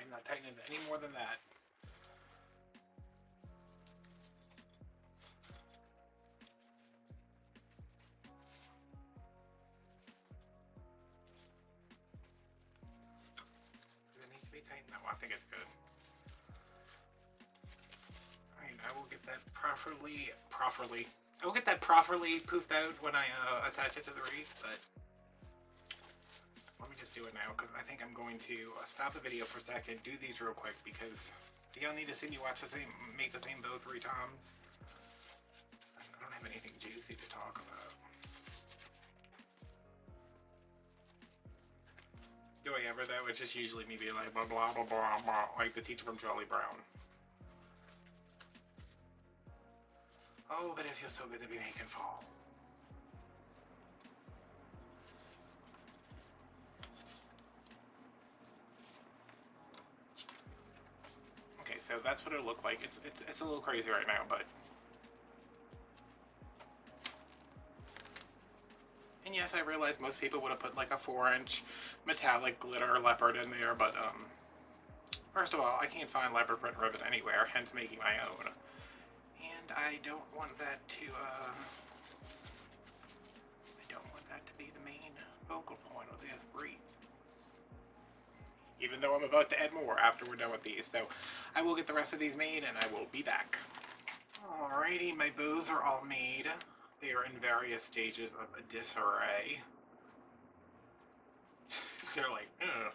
I'm not tightening it any more than that. Does it need to be tightened? No, I think it's good. Alright, I will get that properly poofed out when I attach it to the wreath, but let me just do it now, because I think I'm going to stop the video for a second, do these real quick, because do y'all need to see me make the same bow 3 times? I don't have anything juicy to talk about. Do I ever though? It's just usually me being like blah blah blah blah blah, like the teacher from Charlie Brown. Oh, but it feels so good to be making fall. Okay, so that's what it'll look like. It's a little crazy right now, but yes, I realize most people would have put like a 4-inch metallic glitter leopard in there, but first of all, I can't find leopard print ribbon anywhere, hence making my own. And I don't want that to be the main focal point of this wreath. Even though I'm about to add more after we're done with these. So I will get the rest of these made and I will be back. Alrighty, my bows are all made. They are in various stages of disarray. They're like, ugh.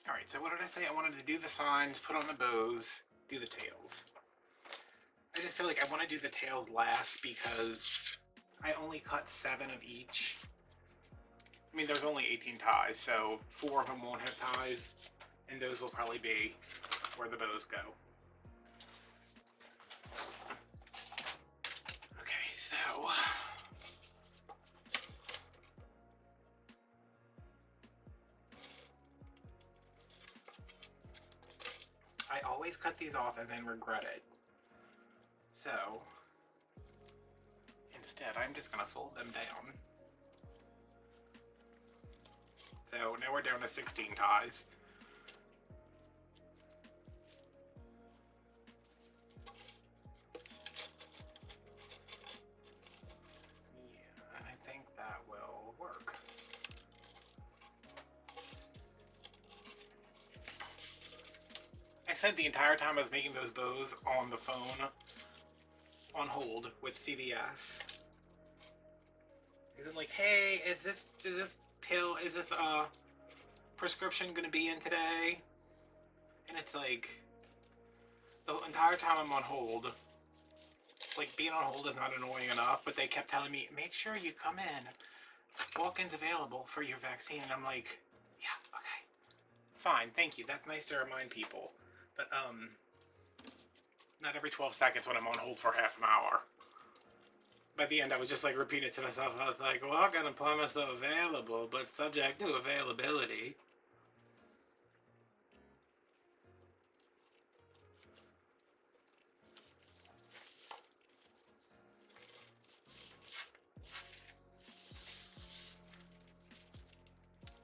Alright, so what did I say? I wanted to do the signs, put on the bows, do the tails. I just feel like I want to do the tails last because I only cut 7 of each. I mean, there's only 18 ties, so 4 of them won't have ties, and those will probably be where the bows go. Okay, so I always cut these off and then regret it. So instead, I'm just gonna fold them down. So now we're down to 16 ties. Yeah, and I think that will work. I said the entire time I was making those bows on the phone, on hold with CVS. Because I'm like, hey, is this prescription gonna be in today? And it's like, the entire time I'm on hold, like being on hold is not annoying enough, but they kept telling me, make sure you come in. Walk-ins available for your vaccine. And I'm like, yeah, okay. Fine, thank you. That's nice to remind people. But, not every 12 seconds when I'm on hold for half an hour. By the end, I was just like repeating it to myself. I was like, walk-in appointments are available, but subject to availability.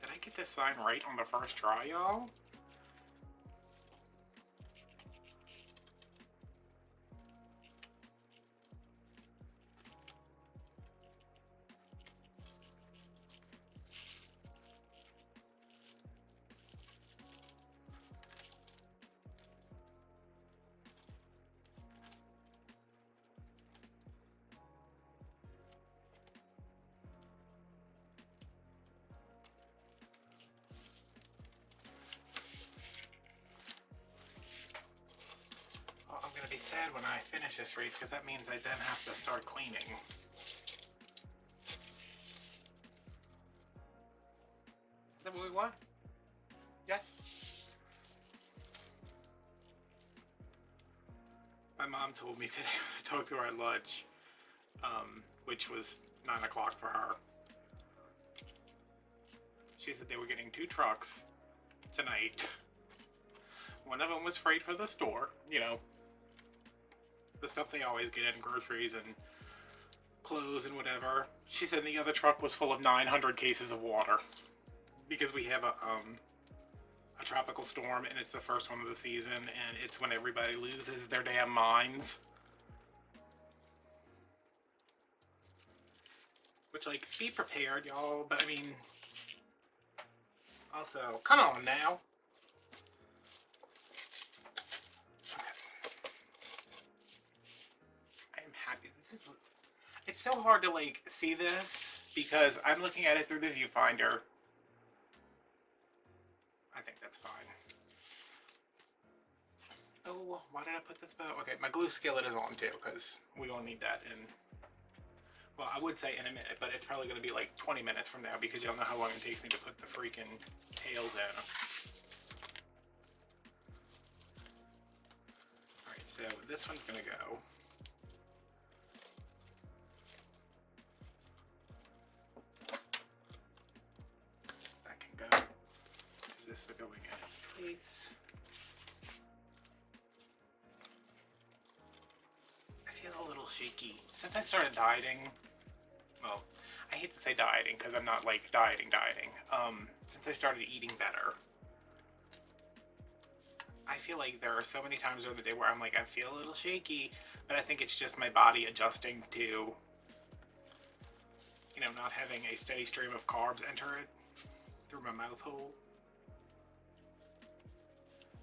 Did I get this sign right on the first try, y'all? I'm gonna be sad when I finish this wreath because that means I then have to start cleaning. Is that what we want? Yes? My mom told me today when I talked to her at lunch, which was 9 o'clock for her. She said they were getting 2 trucks tonight. One of them was freight for the store, you know, the stuff they always get in, groceries and clothes and whatever. She said the other truck was full of 900 cases of water because we have a tropical storm and it's the first one of the season and it's when everybody loses their damn minds. Which, like, be prepared, y'all, but I mean, also, come on now. I'm happy. It's so hard to, like, see this because I'm looking at it through the viewfinder. I think that's fine. Oh, why did I put this bow? Okay, my glue skillet is on too because we won't need that in, well, I would say in a minute, but it's probably going to be like 20 minutes from now because y'all know how long it takes me to put the freaking tails in. Alright, so this one's going to go. That can go. Is this going in its place? shaky. Since I started dieting, well, I hate to say dieting because I'm not like dieting. Since I started eating better, I feel like there are so many times during the day where I'm like, I feel a little shaky, but I think it's just my body adjusting to, you know, not having a steady stream of carbs enter it through my mouth hole.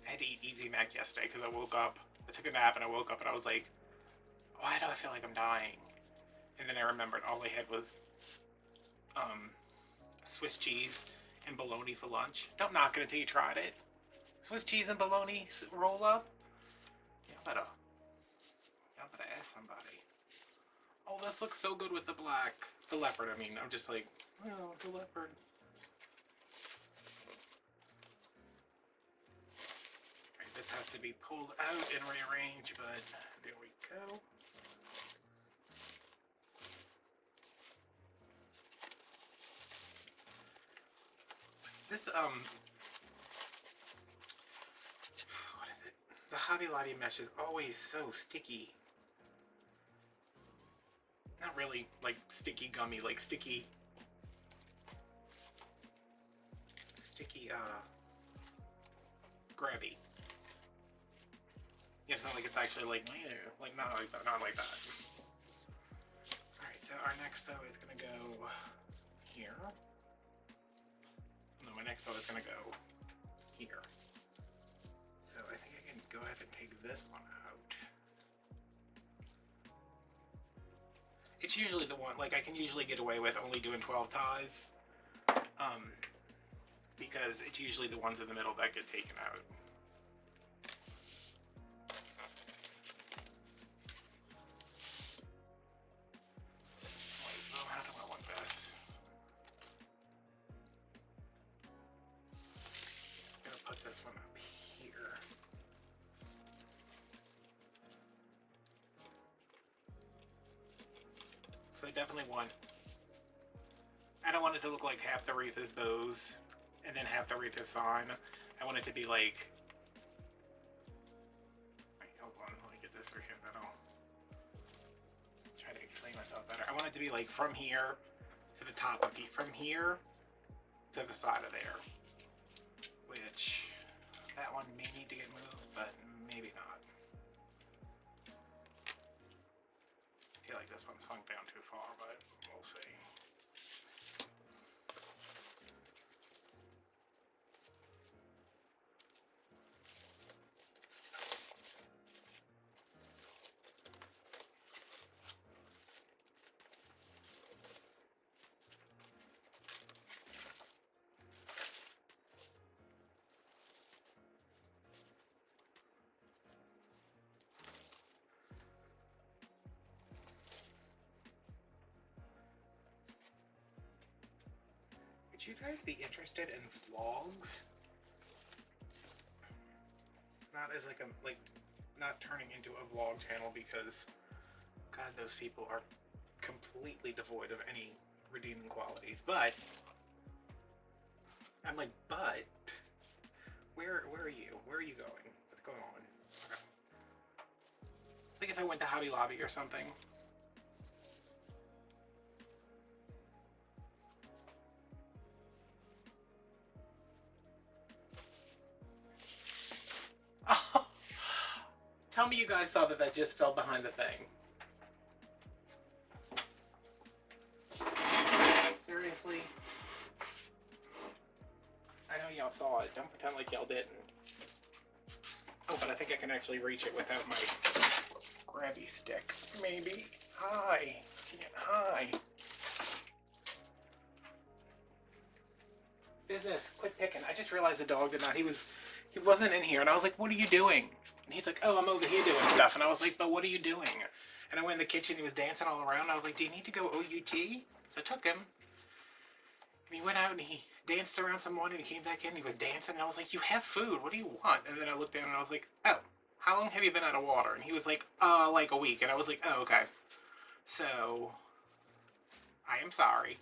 I had to eat Easy Mac yesterday because I woke up, I took a nap and I woke up and I was like, why do I feel like I'm dying? And then I remembered all I had was Swiss cheese and bologna for lunch. Don't knock it until you tried it. Swiss cheese and bologna roll up? Y'all better ask somebody. Oh, this looks so good with the black. The leopard, I mean. I'm just like, oh, the leopard. Alright, this has to be pulled out and rearranged, but there we go. This, what is it? The Hobby Lobby mesh is always so sticky. Not really like sticky gummy, like sticky, grabby. Yeah, it's not like it's actually like, not like that, not like that. Alright, so our next bow is gonna go here. No, my next bow is gonna go here. So I think I can go ahead and take this one out. It's usually the one, like I can usually get away with only doing 12 ties. Because it's usually the ones in the middle that get taken out. Wait, how do I want this? I'm gonna put this one up here. So I definitely want, I don't want it to look like half the wreath is bows and then half the wreath is sign. I want it to be like, wait, hold on, let me get this through here, that'll try to explain myself better. I want it to be like from here to the top of the, from here to the side of there, which that one may need to get moved, but maybe not. I feel like this one swung down too far, but we'll see. Would you guys be interested in vlogs? Not as like a, not turning into a vlog channel because, God, those people are completely devoid of any redeeming qualities. But I'm like, but where are you? Where are you going? What's going on? Okay. Like if I went to Hobby Lobby or something. Tell me you guys saw that just fell behind the thing. Seriously? I know y'all saw it. Don't pretend like y'all didn't. Oh, but I think I can actually reach it without my grabby stick. Maybe. Hi. Hi. Business. Quit picking. I just realized the dog did not. He wasn't in here, and I was like, what are you doing? And he's like, oh, I'm over here doing stuff. And I was like, but what are you doing? And I went in the kitchen, he was dancing all around. I was like, do you need to go OUT? So I took him. And he went out and he danced around some more and he came back in and he was dancing. And I was like, you have food. What do you want? And then I looked down and I was like, oh, how long have you been out of water? And he was like a week. And I was like, oh, okay. So, I am sorry.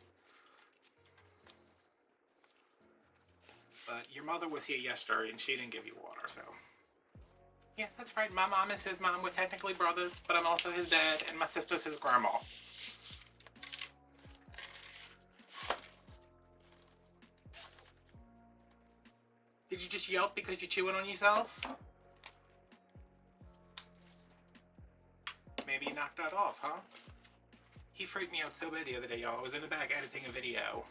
But your mother was here yesterday and she didn't give you water, so. Yeah, that's right. My mom is his mom. We're technically brothers, but I'm also his dad, and my sister's his grandma. Did you just yelp because you're chewing on yourself? Maybe you knocked that off, huh? He freaked me out so bad the other day, y'all. I was in the back editing a video.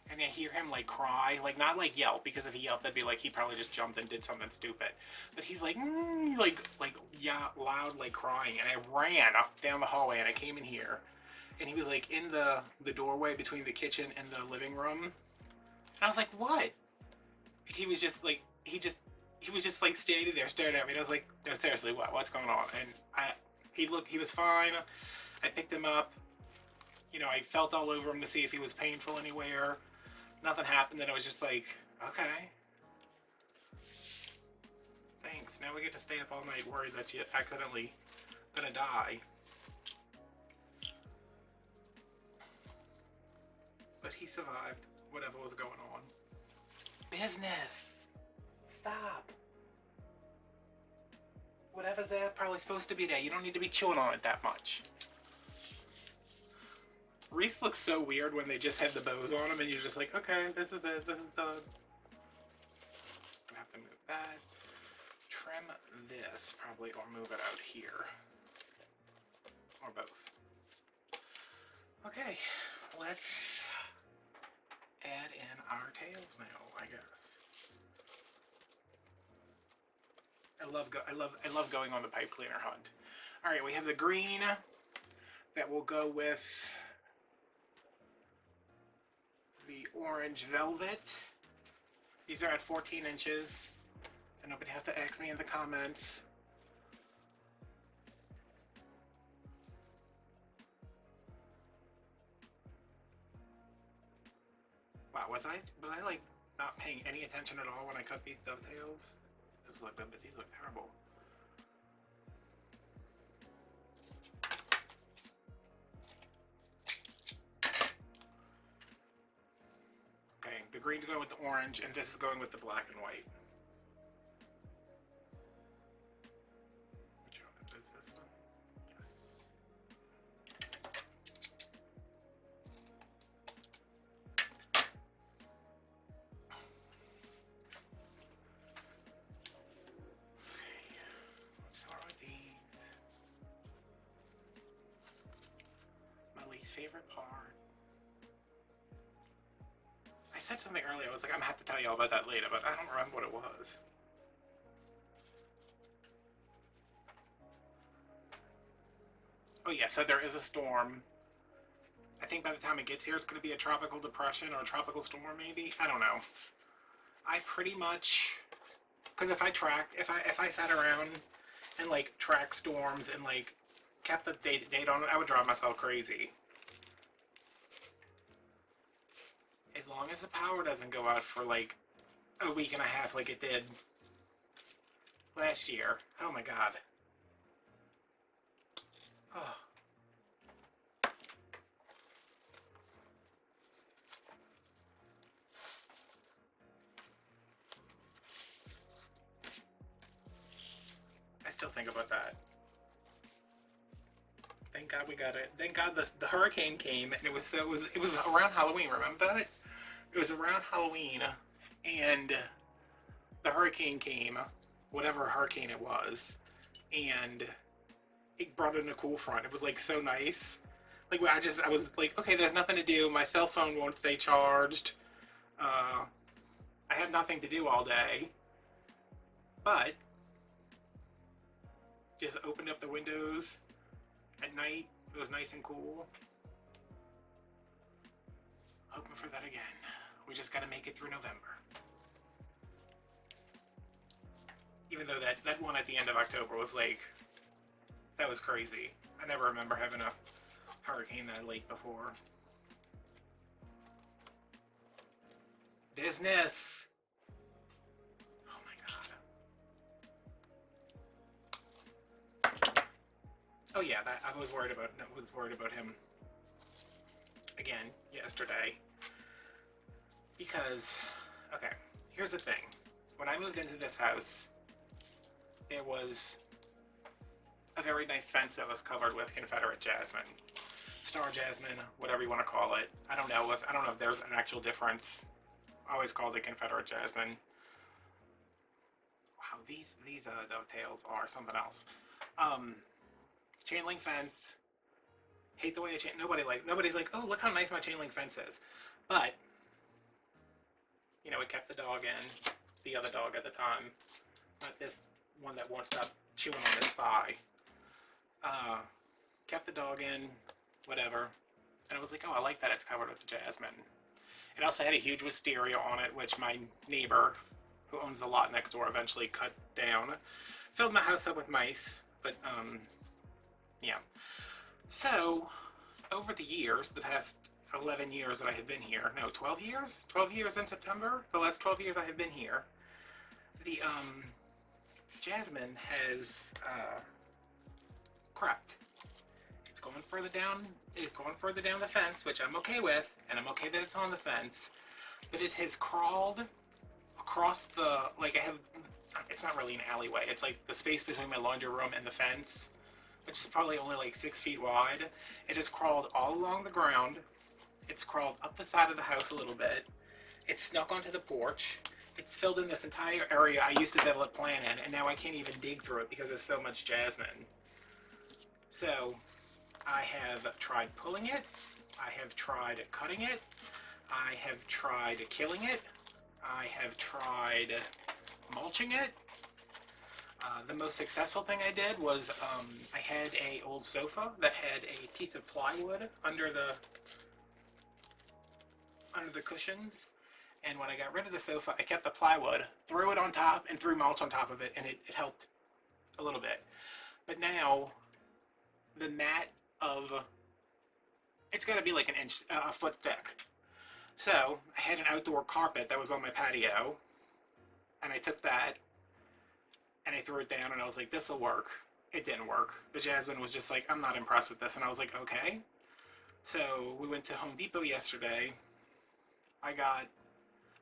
And I hear him like cry, like not like yelp, because if he yelped, that'd be like he probably just jumped and did something stupid. But he's like, yeah, loud, like crying. And I ran up down the hallway and I came in here, and he was like in the doorway between the kitchen and the living room. And I was like, what? And he was just like, he was just like standing there staring at me. And I was like, no, seriously, what's going on? And he was fine. I picked him up. You know, I felt all over him to see if he was painful anywhere. Nothing happened, and I was just like, okay. Thanks. Now we get to stay up all night worried that you're accidentally gonna die. But he survived whatever was going on. Business! Stop! Whatever's there probably supposed to be there. You don't need to be chewing on it that much. Wreath looks so weird when they just have the bows on them and you're just like, okay, this is it, this is done. I'm gonna have to move that. Trim this, probably, or move it out here. Or both. Okay, let's add in our tails now, I guess. I love going on the pipe cleaner hunt. All right, we have the green that will go with the orange velvet. These are at 14 inches, so nobody have to ask me in the comments. Wow, was I like not paying any attention at all when I cut these dovetails? Those look good, but these look terrible. Okay, the green's going with the orange, and this is going with the black and white. Which one is this one? Yes. Favorite part. I said something earlier. I was like, I'm gonna have to tell y'all about that later, but I don't remember what it was. Oh yeah, so there is a storm. I think by the time it gets here, it's gonna be a tropical depression or a tropical storm, maybe. I don't know. I pretty much, because if I sat around and like tracked storms and like kept the date on it, I would drive myself crazy. As long as the power doesn't go out for like a week and a half like it did last year. Oh my god. Oh. I still think about that. Thank God we got it. Thank God the hurricane came, and it was around Halloween. Remember that? It was around Halloween, and the hurricane came, whatever hurricane it was, and it brought in a cool front. It was like so nice. Like I was like, okay, there's nothing to do. My cell phone won't stay charged. I have nothing to do all day, but just opened up the windows at night. It was nice and cool. Hoping for that again. We just gotta make it through November. Even though that one at the end of October was like, that was crazy. I never remember having a hurricane that late before. Business! Oh my god. Oh yeah, I was worried about him again yesterday. Because, okay, here's the thing. When I moved into this house, there was a very nice fence that was covered with Confederate jasmine, star jasmine, whatever you want to call it. I don't know if there's an actual difference. I always called it Confederate jasmine. Wow, these dovetails are something else. Chain link fence. Hate the way nobody's like, oh, look how nice my chain link fence is. But you know, it kept the dog in, the other dog at the time, not this one that won't stop chewing on his thigh. Kept the dog in, whatever. And I was like, oh, I like that it's covered with the jasmine. It also had a huge wisteria on it, which my neighbor, who owns the lot next door, eventually cut down. Filled my house up with mice, but yeah. So, over the years, the past 11 years that I have been here, no, 12 years? 12 years in September? The last 12 years I have been here, the jasmine has crept. It's going further down the fence, which I'm okay with, and I'm okay that it's on the fence, but it has crawled across the, like, it's not really an alleyway, it's like the space between my laundry room and the fence, which is probably only like 6 feet wide. It has crawled all along the ground. It's crawled up the side of the house a little bit. It's snuck onto the porch. It's filled in this entire area I used to be able to plant in, and now I can't even dig through it because there's so much jasmine. So I have tried pulling it. I have tried cutting it. I have tried killing it. I have tried mulching it. The most successful thing I did was I had a old sofa that had a piece of plywood under the cushions, and when I got rid of the sofa, I kept the plywood, threw it on top, and threw mulch on top of it, and it helped a little bit. But now the mat of it's got to be like an inch, a foot thick. So I had an outdoor carpet that was on my patio, and I took that and I threw it down, and I was like, this will work. It didn't work. The jasmine was just like, I'm not impressed with this, and I was like, okay. So we went to Home Depot yesterday. I got,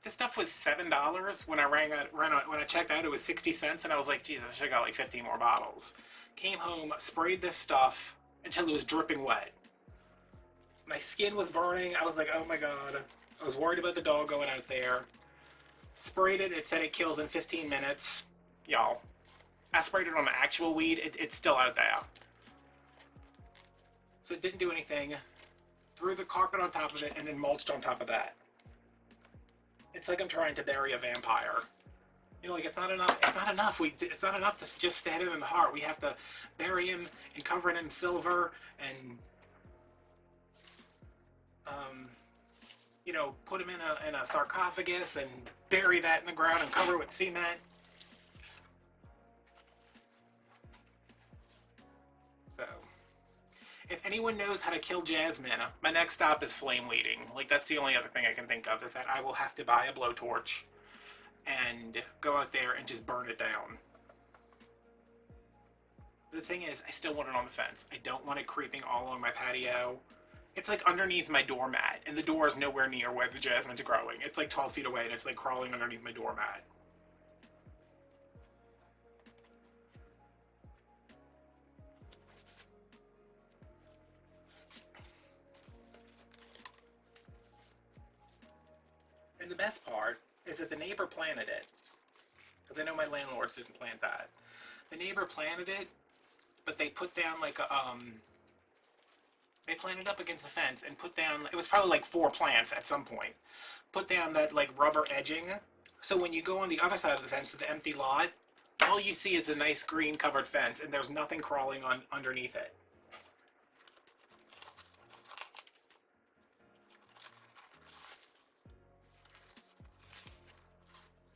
this stuff was $7. When I checked out, it was 60 cents, and I was like, geez, I should have got like 15 more bottles. Came home, sprayed this stuff until it was dripping wet. My skin was burning. I was like, oh my god. I was worried about the dog going out there. Sprayed it. It said it kills in 15 minutes. Y'all, I sprayed it on the actual weed. It's still out there. So it didn't do anything. Threw the carpet on top of it and then mulched on top of that. It's like I'm trying to bury a vampire. You know, like it's not enough. It's not enough. It's not enough to just stab him in the heart. We have to bury him and cover it in silver and, you know, put him in a sarcophagus and bury that in the ground and cover it with cement. So, if anyone knows how to kill jasmine, my next stop is flame weeding. Like, that's the only other thing I can think of, is that I will have to buy a blowtorch and go out there and just burn it down. The thing is, I still want it on the fence. I don't want it creeping all along my patio. It's like underneath my doormat, and the door is nowhere near where the jasmine's growing. It's like 12 feet away, and it's like crawling underneath my doormat. And the best part is that the neighbor planted it. Because I know my landlords didn't plant that. The neighbor planted it, but they put down like a, they planted up against the fence and put down, it was probably like 4 plants at some point. Put down that like rubber edging. So when you go on the other side of the fence to the empty lot, all you see is a nice green covered fence and there's nothing crawling on underneath it.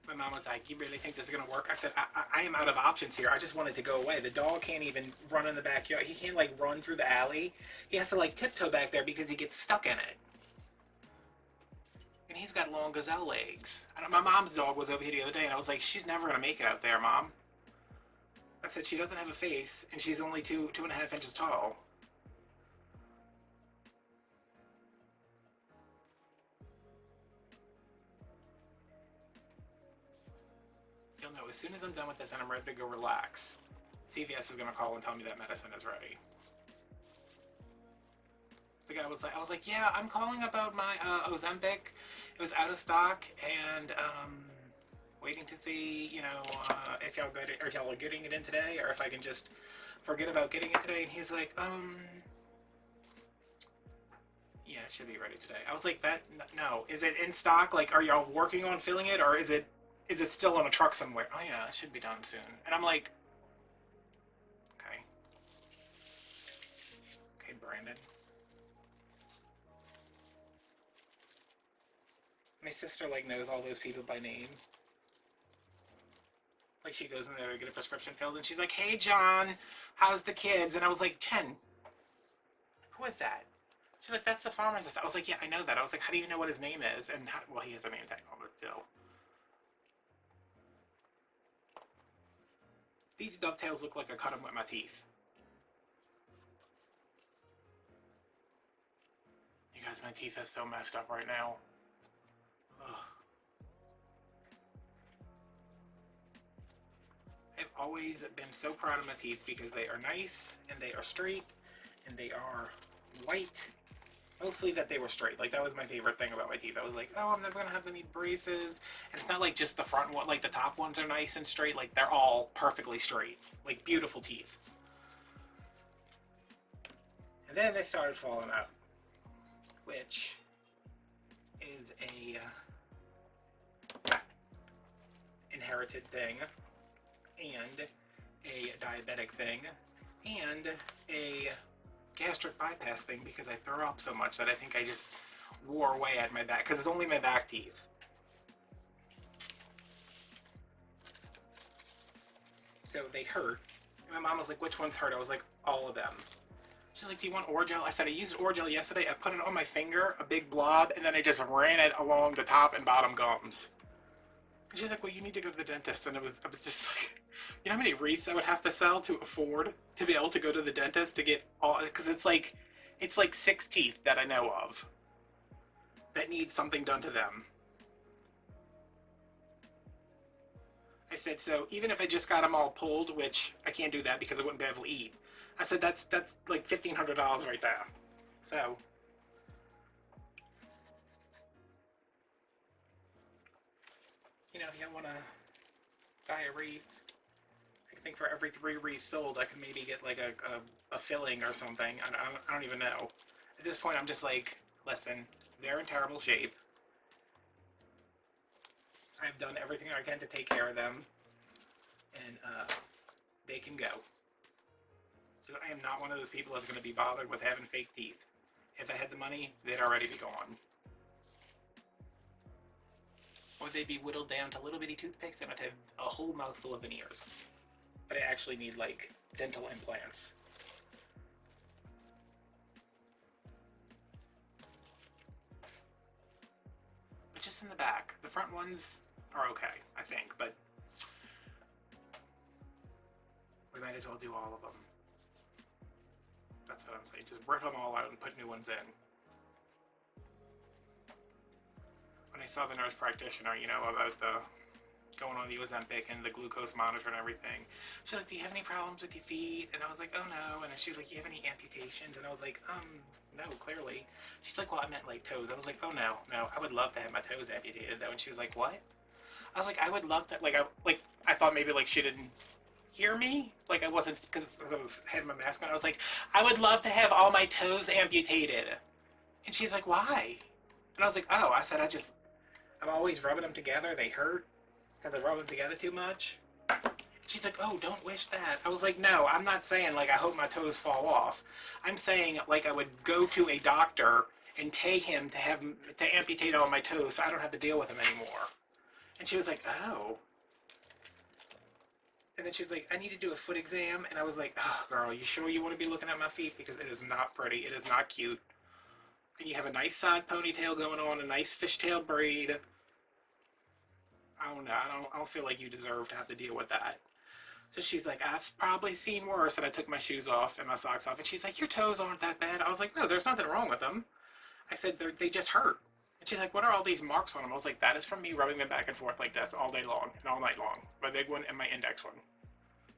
My mom was like, you really think this is going to work? I said, I am out of options here. I just want it to go away. The dog can't even run in the backyard. He can't, like, run through the alley. He has to, like, tiptoe back there because he gets stuck in it. And he's got long gazelle legs. My mom's dog was over here the other day, and I was like, she's never going to make it out there, Mom. I said, she doesn't have a face, and she's only 2.5 inches tall. You'll know as soon as I'm done with this and I'm ready to go relax, CVS is gonna call and tell me that medicine is ready. The guy was like, yeah, I'm calling about my Ozempic. It was out of stock, and waiting to see, you know, if y'all got it, or y'all are getting it in today, or if I can just forget about getting it today. And he's like, yeah, it should be ready today. I was like, that, no, is it in stock? Like, are y'all working on filling it, or is it still on a truck somewhere? Oh yeah, it should be done soon. And I'm like, okay, okay, Brandon. My sister like knows all those people by name. Like she goes in there to get a prescription filled, and she's like, "Hey, John, how's the kids?" And I was like, "Jen, who is that?" She's like, "That's the pharmacist." I was like, "Yeah, I know that." I was like, "How do you know what his name is?" And how, well, he has a name tag on it still. These dovetails look like I cut them with my teeth. You guys, my teeth are so messed up right now. Ugh. I've always been so proud of my teeth because they are nice and they are straight and they are white. Mostly that they were straight. Like, that was my favorite thing about my teeth. I was like, oh, I'm never gonna have to need braces. And it's not like just the front one, like the top ones are nice and straight. Like, they're all perfectly straight. Like, beautiful teeth. And then they started falling out, which is a inherited thing, and a diabetic thing, and a gastric bypass thing, because I throw up so much that I think I just wore away at my back, because it's only my back teeth. So they hurt. And my mom was like, which ones hurt? I was like, all of them. She's like, do you want Orgel? I said, I used Orgel yesterday. I put it on my finger, a big blob, and then I just ran it along the top and bottom gums. And she's like, well, you need to go to the dentist. And I was just like, you know how many wreaths I would have to sell to afford to be able to go to the dentist to get all, because it's like 6 teeth that I know of that need something done to them. I said, so even if I just got them all pulled, which I can't do that because I wouldn't be able to eat. I said, that's like $1,500 right there. So, you know, if you want to buy a wreath, I think for every 3 wreaths sold, I could maybe get like a filling or something. I don't even know. At this point, I'm just like, listen, they're in terrible shape. I've done everything I can to take care of them, and they can go. Because I am not one of those people that's going to be bothered with having fake teeth. If I had the money, they'd already be gone. Or they'd be whittled down to little bitty toothpicks and I'd have a whole mouthful of veneers. But I actually need, like, dental implants. But just in the back. The front ones are okay, I think, but we might as well do all of them. That's what I'm saying. Just rip them all out and put new ones in. When I saw the nurse practitioner, you know, about the going on the Ozempic and the glucose monitor and everything, she's like, do you have any problems with your feet? And I was like, oh no. And then she was like, do you have any amputations? And I was like, no, clearly. She's like, well, I meant like toes. I was like, oh no, I would love to have my toes amputated though. And she was like, what? I was like, I would love to, I thought maybe like she didn't hear me, like I wasn't, because I had my mask on. I was like, I would love to have all my toes amputated. And she's like, why? And I was like, oh, I said, I'm always rubbing them together. They hurt because I rub them together too much. She's like, oh, don't wish that. I was like, no, I'm not saying like I hope my toes fall off. I'm saying like I would go to a doctor and pay him to amputate all my toes so I don't have to deal with them anymore. And she was like, oh. And then she was like, I need to do a foot exam. And I was like, oh, girl, you sure you want to be looking at my feet? Because it is not pretty. It is not cute. And you have a nice side ponytail going on, a nice fishtail braid. I don't know. I don't feel like you deserve to have to deal with that. So she's like, I've probably seen worse. And I took my shoes off and my socks off. And she's like, your toes aren't that bad. I was like, no, there's nothing wrong with them. I said, they just hurt. And she's like, what are all these marks on them? I was like, that is from me rubbing them back and forth like this all day long and all night long. My big one and my index one.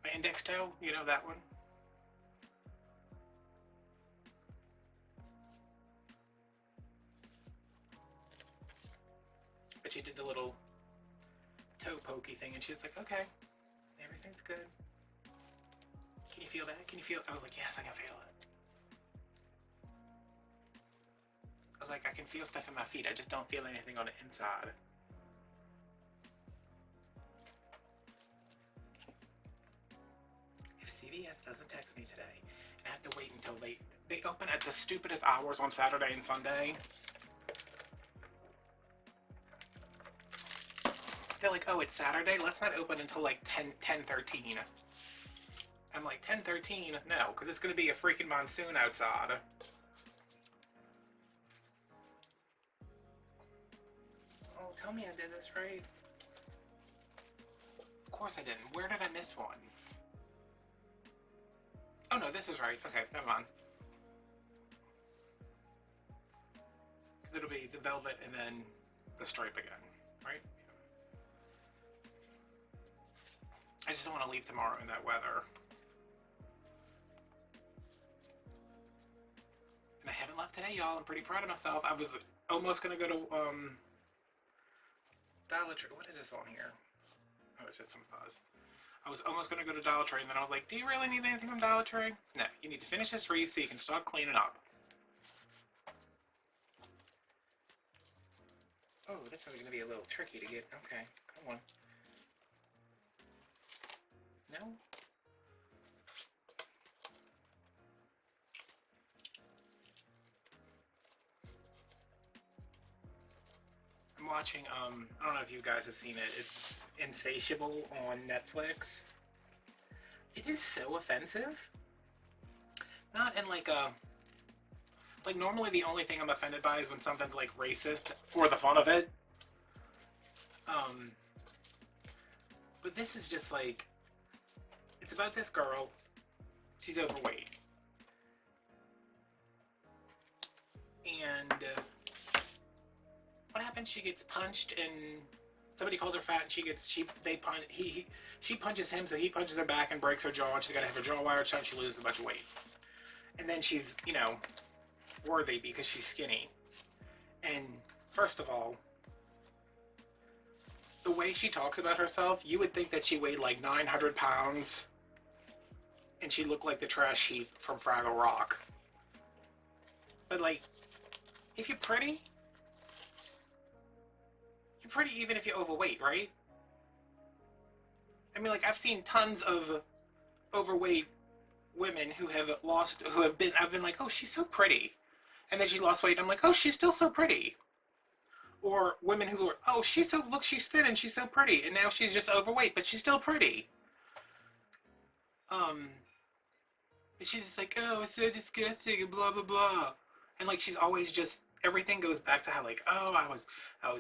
My index toe, you know that one? But she did the little toe pokey thing and she was like, okay, everything's good. Can you feel that? Can you feel it? I was like, yes, I can feel it. I was like, I can feel stuff in my feet. I just don't feel anything on the inside. If CVS doesn't text me today, and I have to wait until they open at the stupidest hours on Saturday and Sunday. They're like, oh, it's Saturday? Let's not open until like 10:13. I'm like, 10:13? No, because it's going to be a freaking monsoon outside. Oh, tell me I did this right. Of course I didn't. Where did I miss one? Oh no, this is right. Okay, never mind. Because it'll be the velvet and then the stripe again, right? I just don't want to leave tomorrow in that weather. And I haven't left today, y'all. I'm pretty proud of myself. I was almost going to go to Dollar Tree. What is this on here? Oh, it's just some fuzz. I was almost going to go to Dollar Tree, and then I was like, do you really need anything from Dollar Tree? No, you need to finish this wreath so you can start cleaning up. Oh, this one's going to be a little tricky to get. Okay, come on. No? I'm watching, I don't know if you guys have seen it. It's Insatiable on Netflix. It is so offensive. Not in like a... Like, normally the only thing I'm offended by is when something's like racist for the fun of it. But this is just like... It's about this girl. She's overweight. And what happens? She gets punched and somebody calls her fat and she punches him, so he punches her back and breaks her jaw, and she's got to have her jaw wired shut and she loses a bunch of weight. And then she's, you know, worthy because she's skinny. And first of all, the way she talks about herself, you would think that she weighed like 900 pounds and she looked like the trash heap from Fraggle Rock. But like, if you're pretty even if you're overweight, right? I mean, like, I've seen tons of overweight women I've been like, oh, she's so pretty. And then she lost weight and I'm like, oh, she's still so pretty. Or women who are, oh, she's thin and she's so pretty, and now she's just overweight, but she's still pretty. She's just like, oh, it's so disgusting and blah blah blah, and like she's always just, everything goes back to how like, oh, I was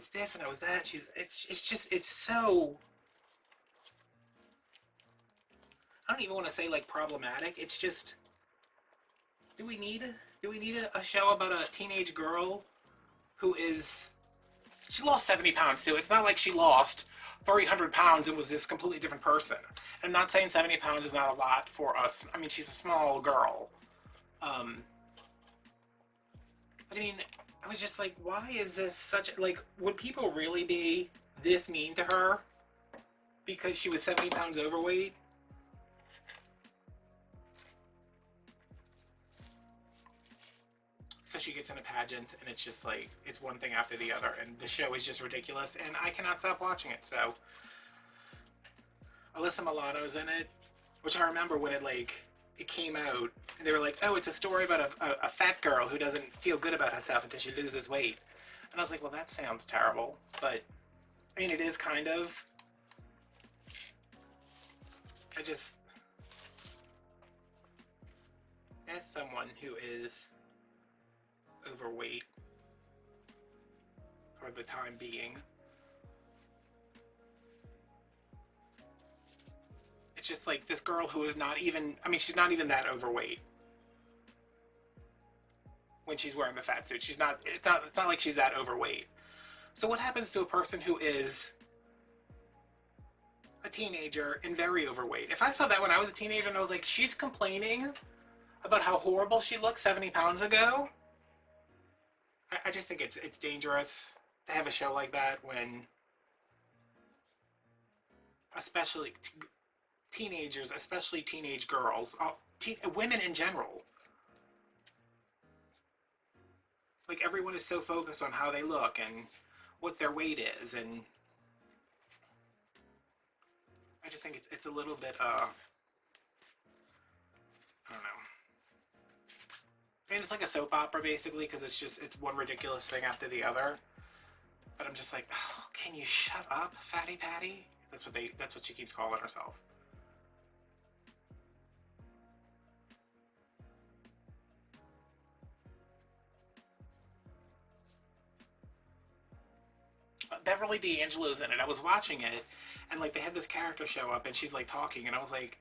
this and I was that. It's so, I don't even want to say like problematic. It's just, do we need a show about a teenage girl who is, she lost 70 pounds too. It's not like she lost 300 pounds and was this completely different person. I'm not saying 70 pounds is not a lot for us. I mean, she's a small girl. I mean, I was just like, why is this such, like, would people really be this mean to her because she was 70 pounds overweight? So she gets into pageants, and it's just like, it's one thing after the other, and the show is just ridiculous, and I cannot stop watching it. So Alyssa Milano's in it, which I remember when it came out, and they were like, oh, it's a story about a fat girl who doesn't feel good about herself until she loses weight. And I was like, well, that sounds terrible, but I mean, it is kind of. As someone who is overweight for the time being, it's just like this girl who is not even, I mean, she's not even that overweight when she's wearing the fat suit. It's not like she's that overweight. So what happens to a person who is a teenager and very overweight? If I saw that when I was a teenager and I was like, she's complaining about how horrible she looked 70 pounds ago, I just think it's dangerous to have a show like that when, especially teenagers, especially teenage girls, women in general, like everyone is so focused on how they look and what their weight is, and I just think it's a little bit I don't know. I mean, it's like a soap opera basically because it's one ridiculous thing after the other. But I'm just like, oh, can you shut up, Fatty Patty? That's what she keeps calling herself. Beverly D'Angelo's in it. I was watching it, and like they had this character show up, and she's like talking, and I was like,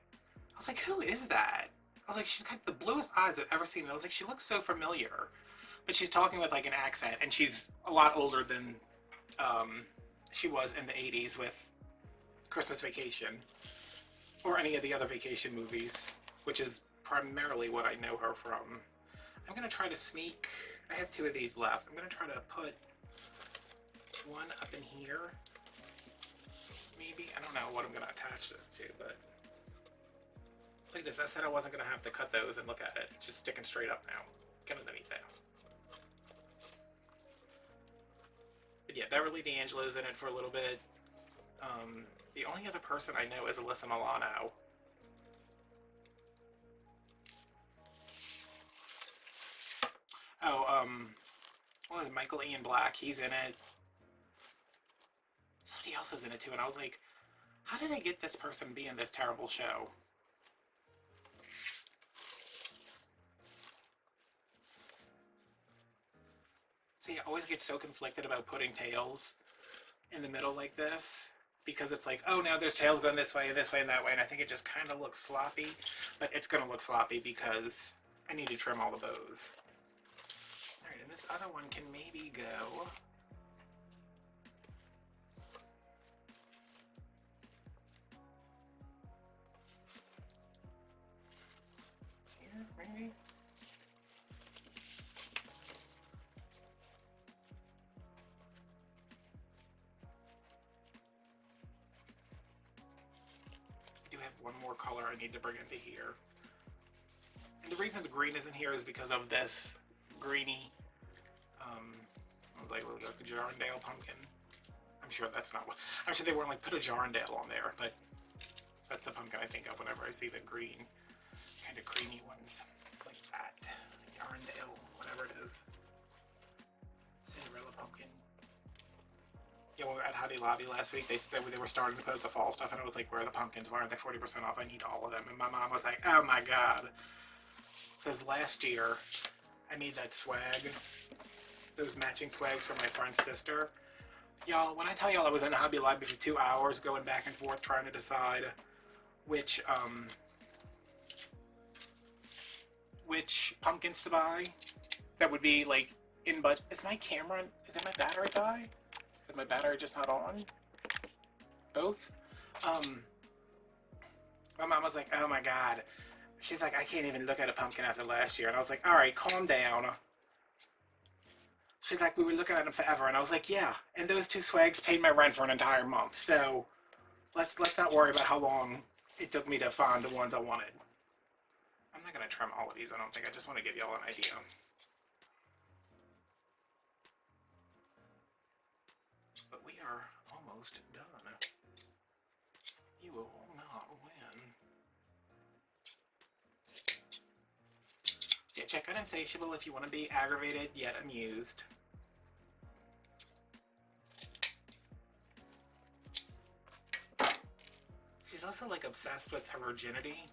who is that? I was like, she's got the bluest eyes I've ever seen. And I was like, she looks so familiar, but she's talking with like an accent, and she's a lot older than um, she was in the '80s with Christmas Vacation or any of the other vacation movies, which is primarily what I know her from. I'm gonna try to sneak. I have two of these left. I'm gonna try to put one up in here. Maybe. I don't know what I'm gonna attach this to, but look at this. I said I wasn't gonna have to cut those, and look at it. It's just sticking straight up now. Get underneath there. But yeah, Beverly D'Angelo's in it for a little bit. The only other person I know is Alyssa Milano. Oh, what was it, Michael Ian Black? He's in it. Somebody else is in it too, and I was like, how did they get this person to be in this terrible show? See, I always get so conflicted about putting tails in the middle like this because it's like, oh, now there's tails going this way and that way, and I think it just kind of looks sloppy, but it's going to look sloppy because I need to trim all the bows. All right, and this other one can maybe go here, maybe. Have one more color I need to bring into here. And the reason the green isn't here is because of this greeny, I was like, look like the Jarndale pumpkin. I'm sure that's not what, I'm sure they weren't like, put a Jarndale on there, but that's the pumpkin I think of whenever I see the green, kind of creamy ones, like that. Jarndale, whatever it is. Cinderella pumpkin. Yeah, we were at Hobby Lobby last week. They were starting to put out the fall stuff, and I was like, where are the pumpkins? Why aren't they 40% off? I need all of them. And my mom was like, oh my god. Because last year, I made that swag, those matching swags for my friend's sister. Y'all, when I tell y'all I was in Hobby Lobby for 2 hours going back and forth trying to decide which pumpkins to buy, that would be like in budget. Is my camera, did my battery die? Is my battery just not on? Both? My mom was like, oh my god. She's like, I can't even look at a pumpkin after last year. And I was like, alright, calm down. She's like, we were looking at them forever. And I was like, yeah. And those two swags paid my rent for an entire month. So let's not worry about how long it took me to find the ones I wanted. I'm not going to trim all of these, I don't think. I just want to give y'all an idea. But we are almost done. You will not win. So yeah, check out Insatiable if you want to be aggravated yet amused. She's also like obsessed with her virginity.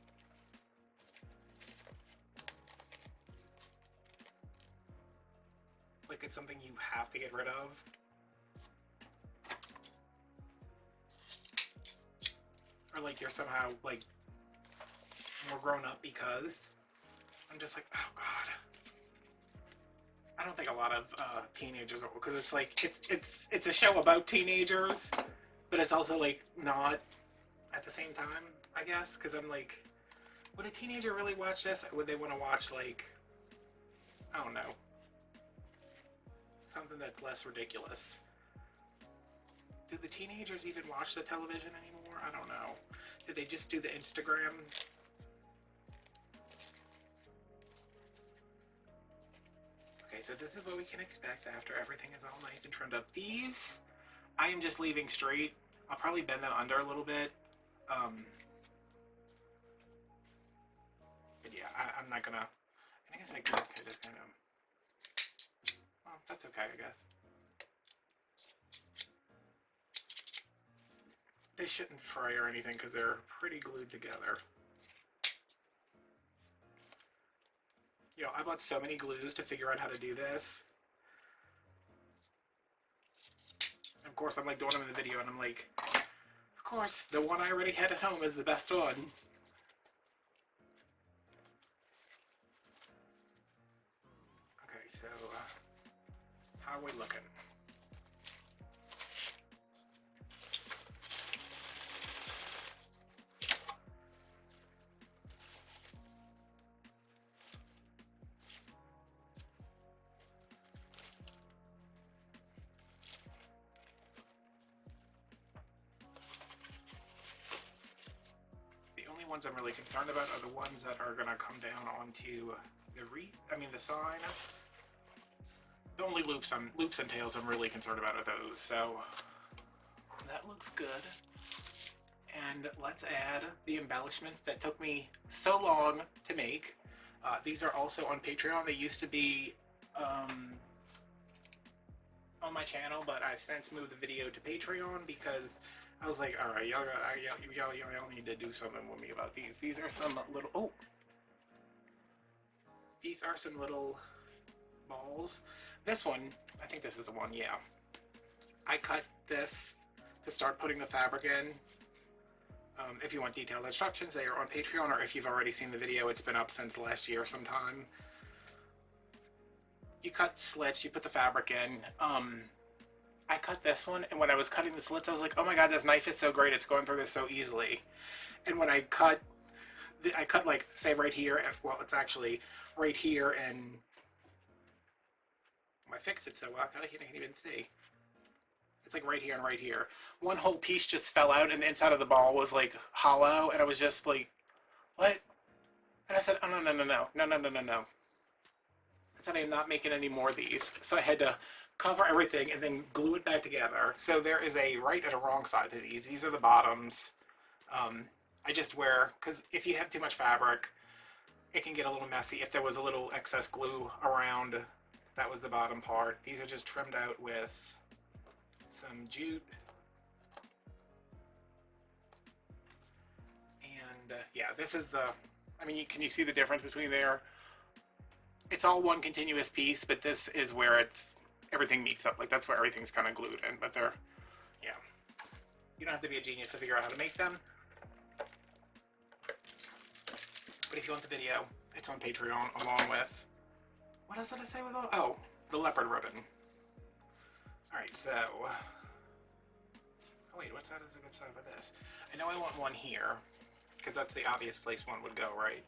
Like it's something you have to get rid of. Or like you're somehow like more grown up because I'm just like, oh god. I don't think a lot of teenagers, because it's like it's a show about teenagers, but it's also like not at the same time, I guess, because I'm like, would a teenager really watch this? Or would they want to watch like, I don't know, something that's less ridiculous? Do the teenagers even watch the television anymore? I don't know. Did they just do the Instagram? Okay, so this is what we can expect after everything is all nice and trimmed up. These, I am just leaving straight. I'll probably bend them under a little bit. But yeah, I'm not gonna, I guess I could just kind of, well, that's okay, I guess. They shouldn't fray or anything because they're pretty glued together. Yo, I bought so many glues to figure out how to do this. Of course, I'm like doing them in the video, and I'm like, of course, the one I already had at home is the best one. Okay, so how are we looking? The only ones I'm really concerned about are the ones that are gonna come down onto the wreath. I mean the sign. The only loops and tails I'm really concerned about are those. So that looks good. And let's add the embellishments that took me so long to make. These are also on Patreon. They used to be on my channel, but I've since moved the video to Patreon because I was like, all right, y'all need to do something with me about these. These are some little, these are some little balls. This one, I think this is the one, yeah. I cut this to start putting the fabric in. If you want detailed instructions, they are on Patreon, or if you've already seen the video, it's been up since last year sometime. You cut the slits, you put the fabric in. I cut this one, and when I was cutting the slits, I was like, oh my god, this knife is so great, it's going through this so easily. And when I cut like, say right here, and, well, it's actually right here, and I fixed it so well, I can't even see. It's like right here and right here. One whole piece just fell out, and the inside of the ball was like hollow, and I was just like, what? And I said, oh, no. I said, I am not making any more of these. So I had to cover everything and then glue it back together. So there is a right and a wrong side to these. These are the bottoms. I just wear, because if you have too much fabric, it can get a little messy. If there was a little excess glue around, that was the bottom part. These are just trimmed out with some jute. And yeah, this is the, I mean, can you see the difference between there? It's all one continuous piece, but this is where everything meets up. Like, that's where everything's kind of glued in, but they're, yeah. You don't have to be a genius to figure out how to make them. But if you want the video, it's on Patreon, along with, what else did I say was on? Oh, the leopard ribbon. Alright, so, oh wait, what side is a good side for this? I know I want one here, because that's the obvious place one would go, right?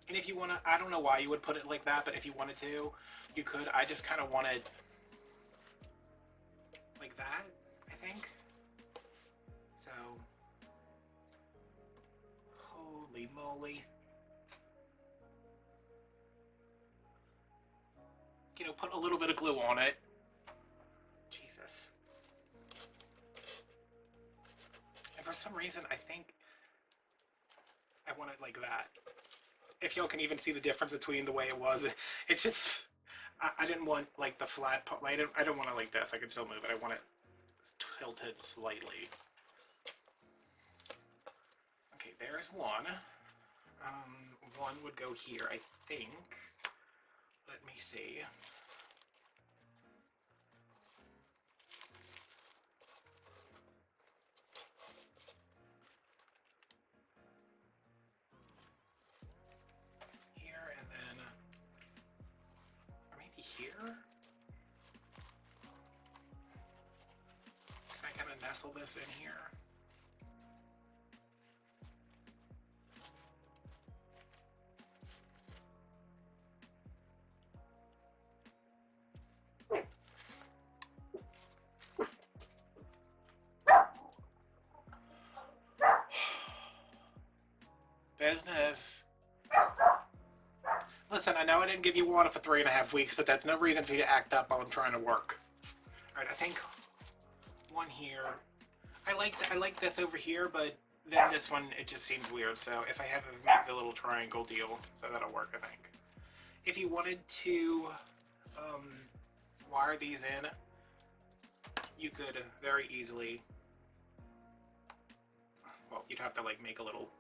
And if you want to, I don't know why you would put it like that, but if you wanted to, you could. I just kind of wanted like that, I think. So, holy moly. You know, put a little bit of glue on it. Jesus. And for some reason, I think I want it like that. If y'all can even see the difference between the way it was, it's just, I didn't want like the flat part. I don't want it like this. I can still move it. I want it tilted slightly. Okay, there's one. One would go here, I think. Let me see. Here, and then nestle this in here. Business. Listen, I know I didn't give you water for 3.5 weeks, but that's no reason for you to act up while I'm trying to work. Alright, I think one here. I like this over here, but then this one, it just seems weird. So if I have it make the little triangle deal, so that'll work, I think. If you wanted to wire these in, you could very easily, well, you'd have to like make a little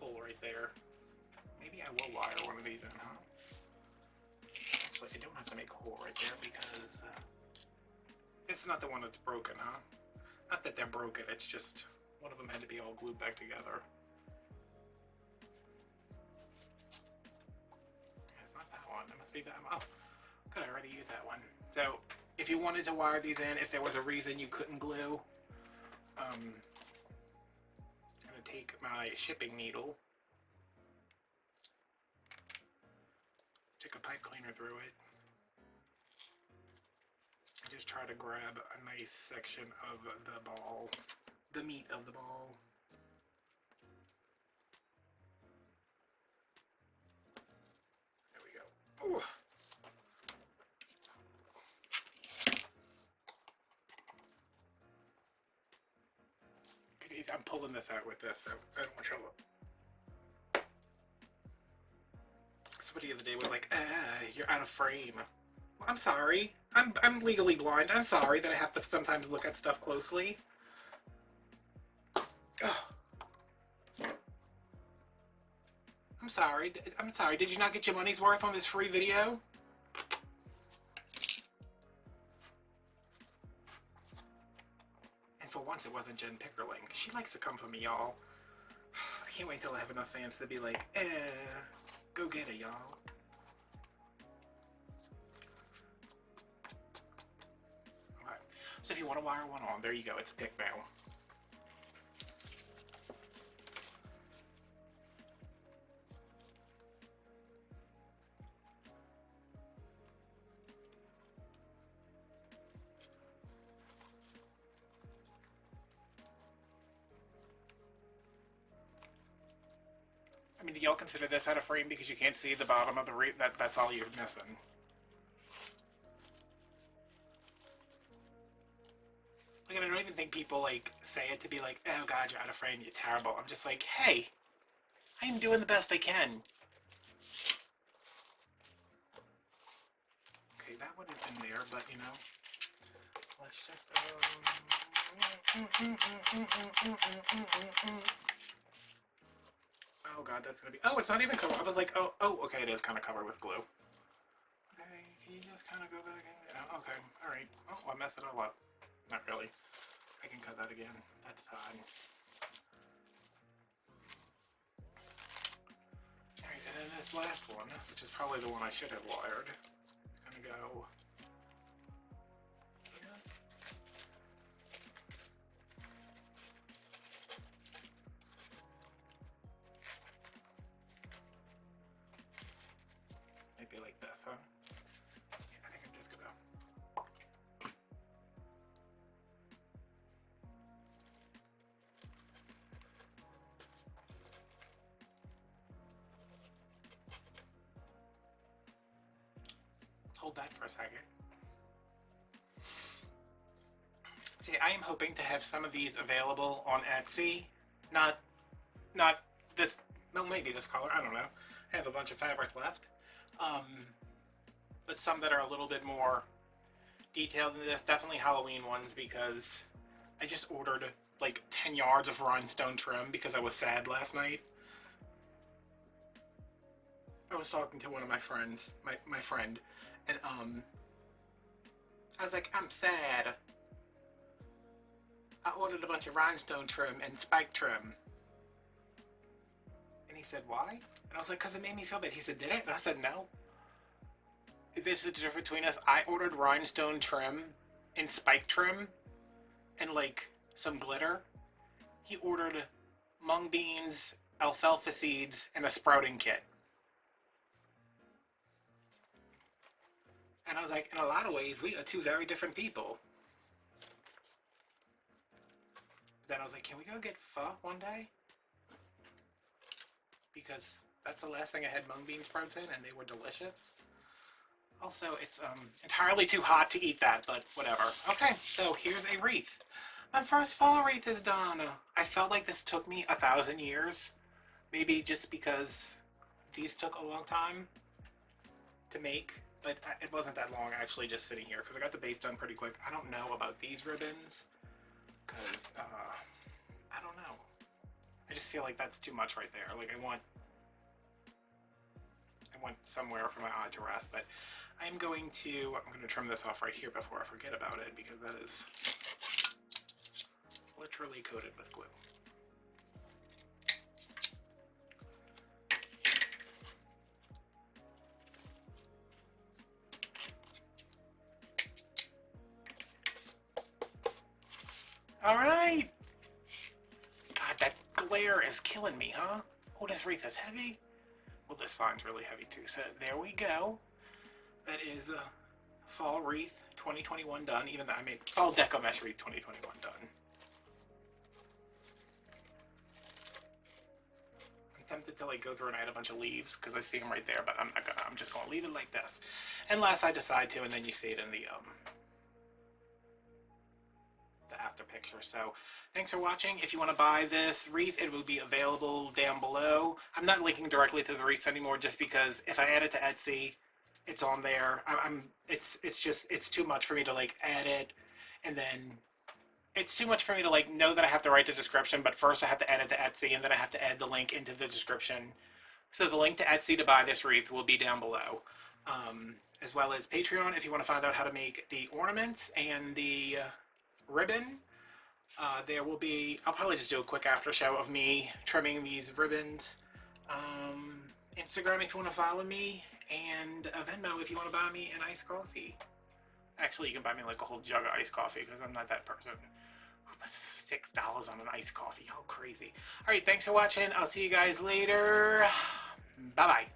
hole right there. Maybe I will wire one of these in, huh? Actually, I don't have to make a hole right there because this is not the one that's broken, huh? Not that they're broken, it's just one of them had to be all glued back together. It's not that one, it must be that one. Oh, good, I already used that one. So, if you wanted to wire these in, if there was a reason you couldn't glue, I'm gonna take my shipping needle, stick a pipe cleaner through it, and just try to grab a nice section of the ball, the meat of the ball. There we go. Ooh. I'm pulling this out with this, so I don't want you to look. Somebody the other day was like, you're out of frame. Well, I'm sorry. I'm legally blind. I'm sorry that I have to sometimes look at stuff closely. Ugh. I'm sorry. I'm sorry. Did you not get your money's worth on this free video? And for once, it wasn't Jen Pickerling. She likes to come for me, y'all. I can't wait until I have enough fans to be like, go get it, y'all. Alright. So if you want to wire one on, there you go. It's a pick mail. I mean, do y'all consider this out of frame because you can't see the bottom of the wreath? That's all you're missing. Like, I don't even think people, like, say it to be like, oh god, you're out of frame, you're terrible. I'm just like, hey, I am doing the best I can. Okay, that one is in there, but, you know, let's just, oh god, that's gonna be, oh, it's not even covered. I was like, oh, okay, it is kind of covered with glue. Okay, can you just kind of go back in? Oh, okay, alright. Oh, I messed it all up. Not really. I can cut that again. That's fine. Alright, and then this last one, which is probably the one I should have wired, is gonna go here. Maybe like this, huh? Yeah, I think I'm just gonna hold that for a second. See, I am hoping to have some of these available on Etsy. Not this, well, maybe this color, I don't know. I have a bunch of fabric left. But some that are a little bit more detailed than this. Definitely Halloween ones, because I just ordered like 10 yards of rhinestone trim because I was sad last night. I was talking to one of my friends, my friend, and I was like, I'm sad. I ordered a bunch of rhinestone trim and spike trim. And he said, why? And I was like, because it made me feel bad. He said, did it? And I said, no. This is the difference between us. I ordered rhinestone trim and spike trim, and like some glitter. He ordered mung beans, alfalfa seeds, and a sprouting kit. And I was like, in a lot of ways, we are two very different people. Then I was like, can we go get pho one day? Because that's the last thing I had mung bean sprouts in, and they were delicious. Also, it's entirely too hot to eat that, but whatever. Okay, so here's a wreath. My first fall wreath is done. I felt like this took me 1,000 years. Maybe just because these took a long time to make, but it wasn't that long actually just sitting here because I got the base done pretty quick. I don't know about these ribbons because I don't know. I just feel like that's too much right there. Like I want somewhere for my eye to rest, but I'm going to trim this off right here before I forget about it because that is literally coated with glue. All right. God, that glare is killing me, huh? Oh, this wreath is heavy. Well, this sign's really heavy too. So there we go. That is a fall wreath 2021 done. Even though I made fall Deco mesh wreath 2021 done. I'm tempted to like go through and add a bunch of leaves because I see them right there, but I'm not gonna. I'm just gonna leave it like this, unless I decide to, and then you see it in the after picture. So thanks for watching. If you want to buy this wreath, it will be available down below. I'm not linking directly to the wreaths anymore just because if I add it to Etsy, it's on there. It's too much for me to like add it, and then it's too much for me to like know that I have to write the description, but first I have to add it to Etsy, and then I have to add the link into the description. So the link to Etsy to buy this wreath will be down below, as well as Patreon if you want to find out how to make the ornaments and the ribbon. There will be, I'll probably just do a quick after show of me trimming these ribbons. Instagram if you want to follow me, and Venmo if you want to buy me an iced coffee. Actually, you can buy me like a whole jug of iced coffee because I'm not that person who puts $6 on an iced coffee. How crazy. Alright, thanks for watching. I'll see you guys later. Bye-bye.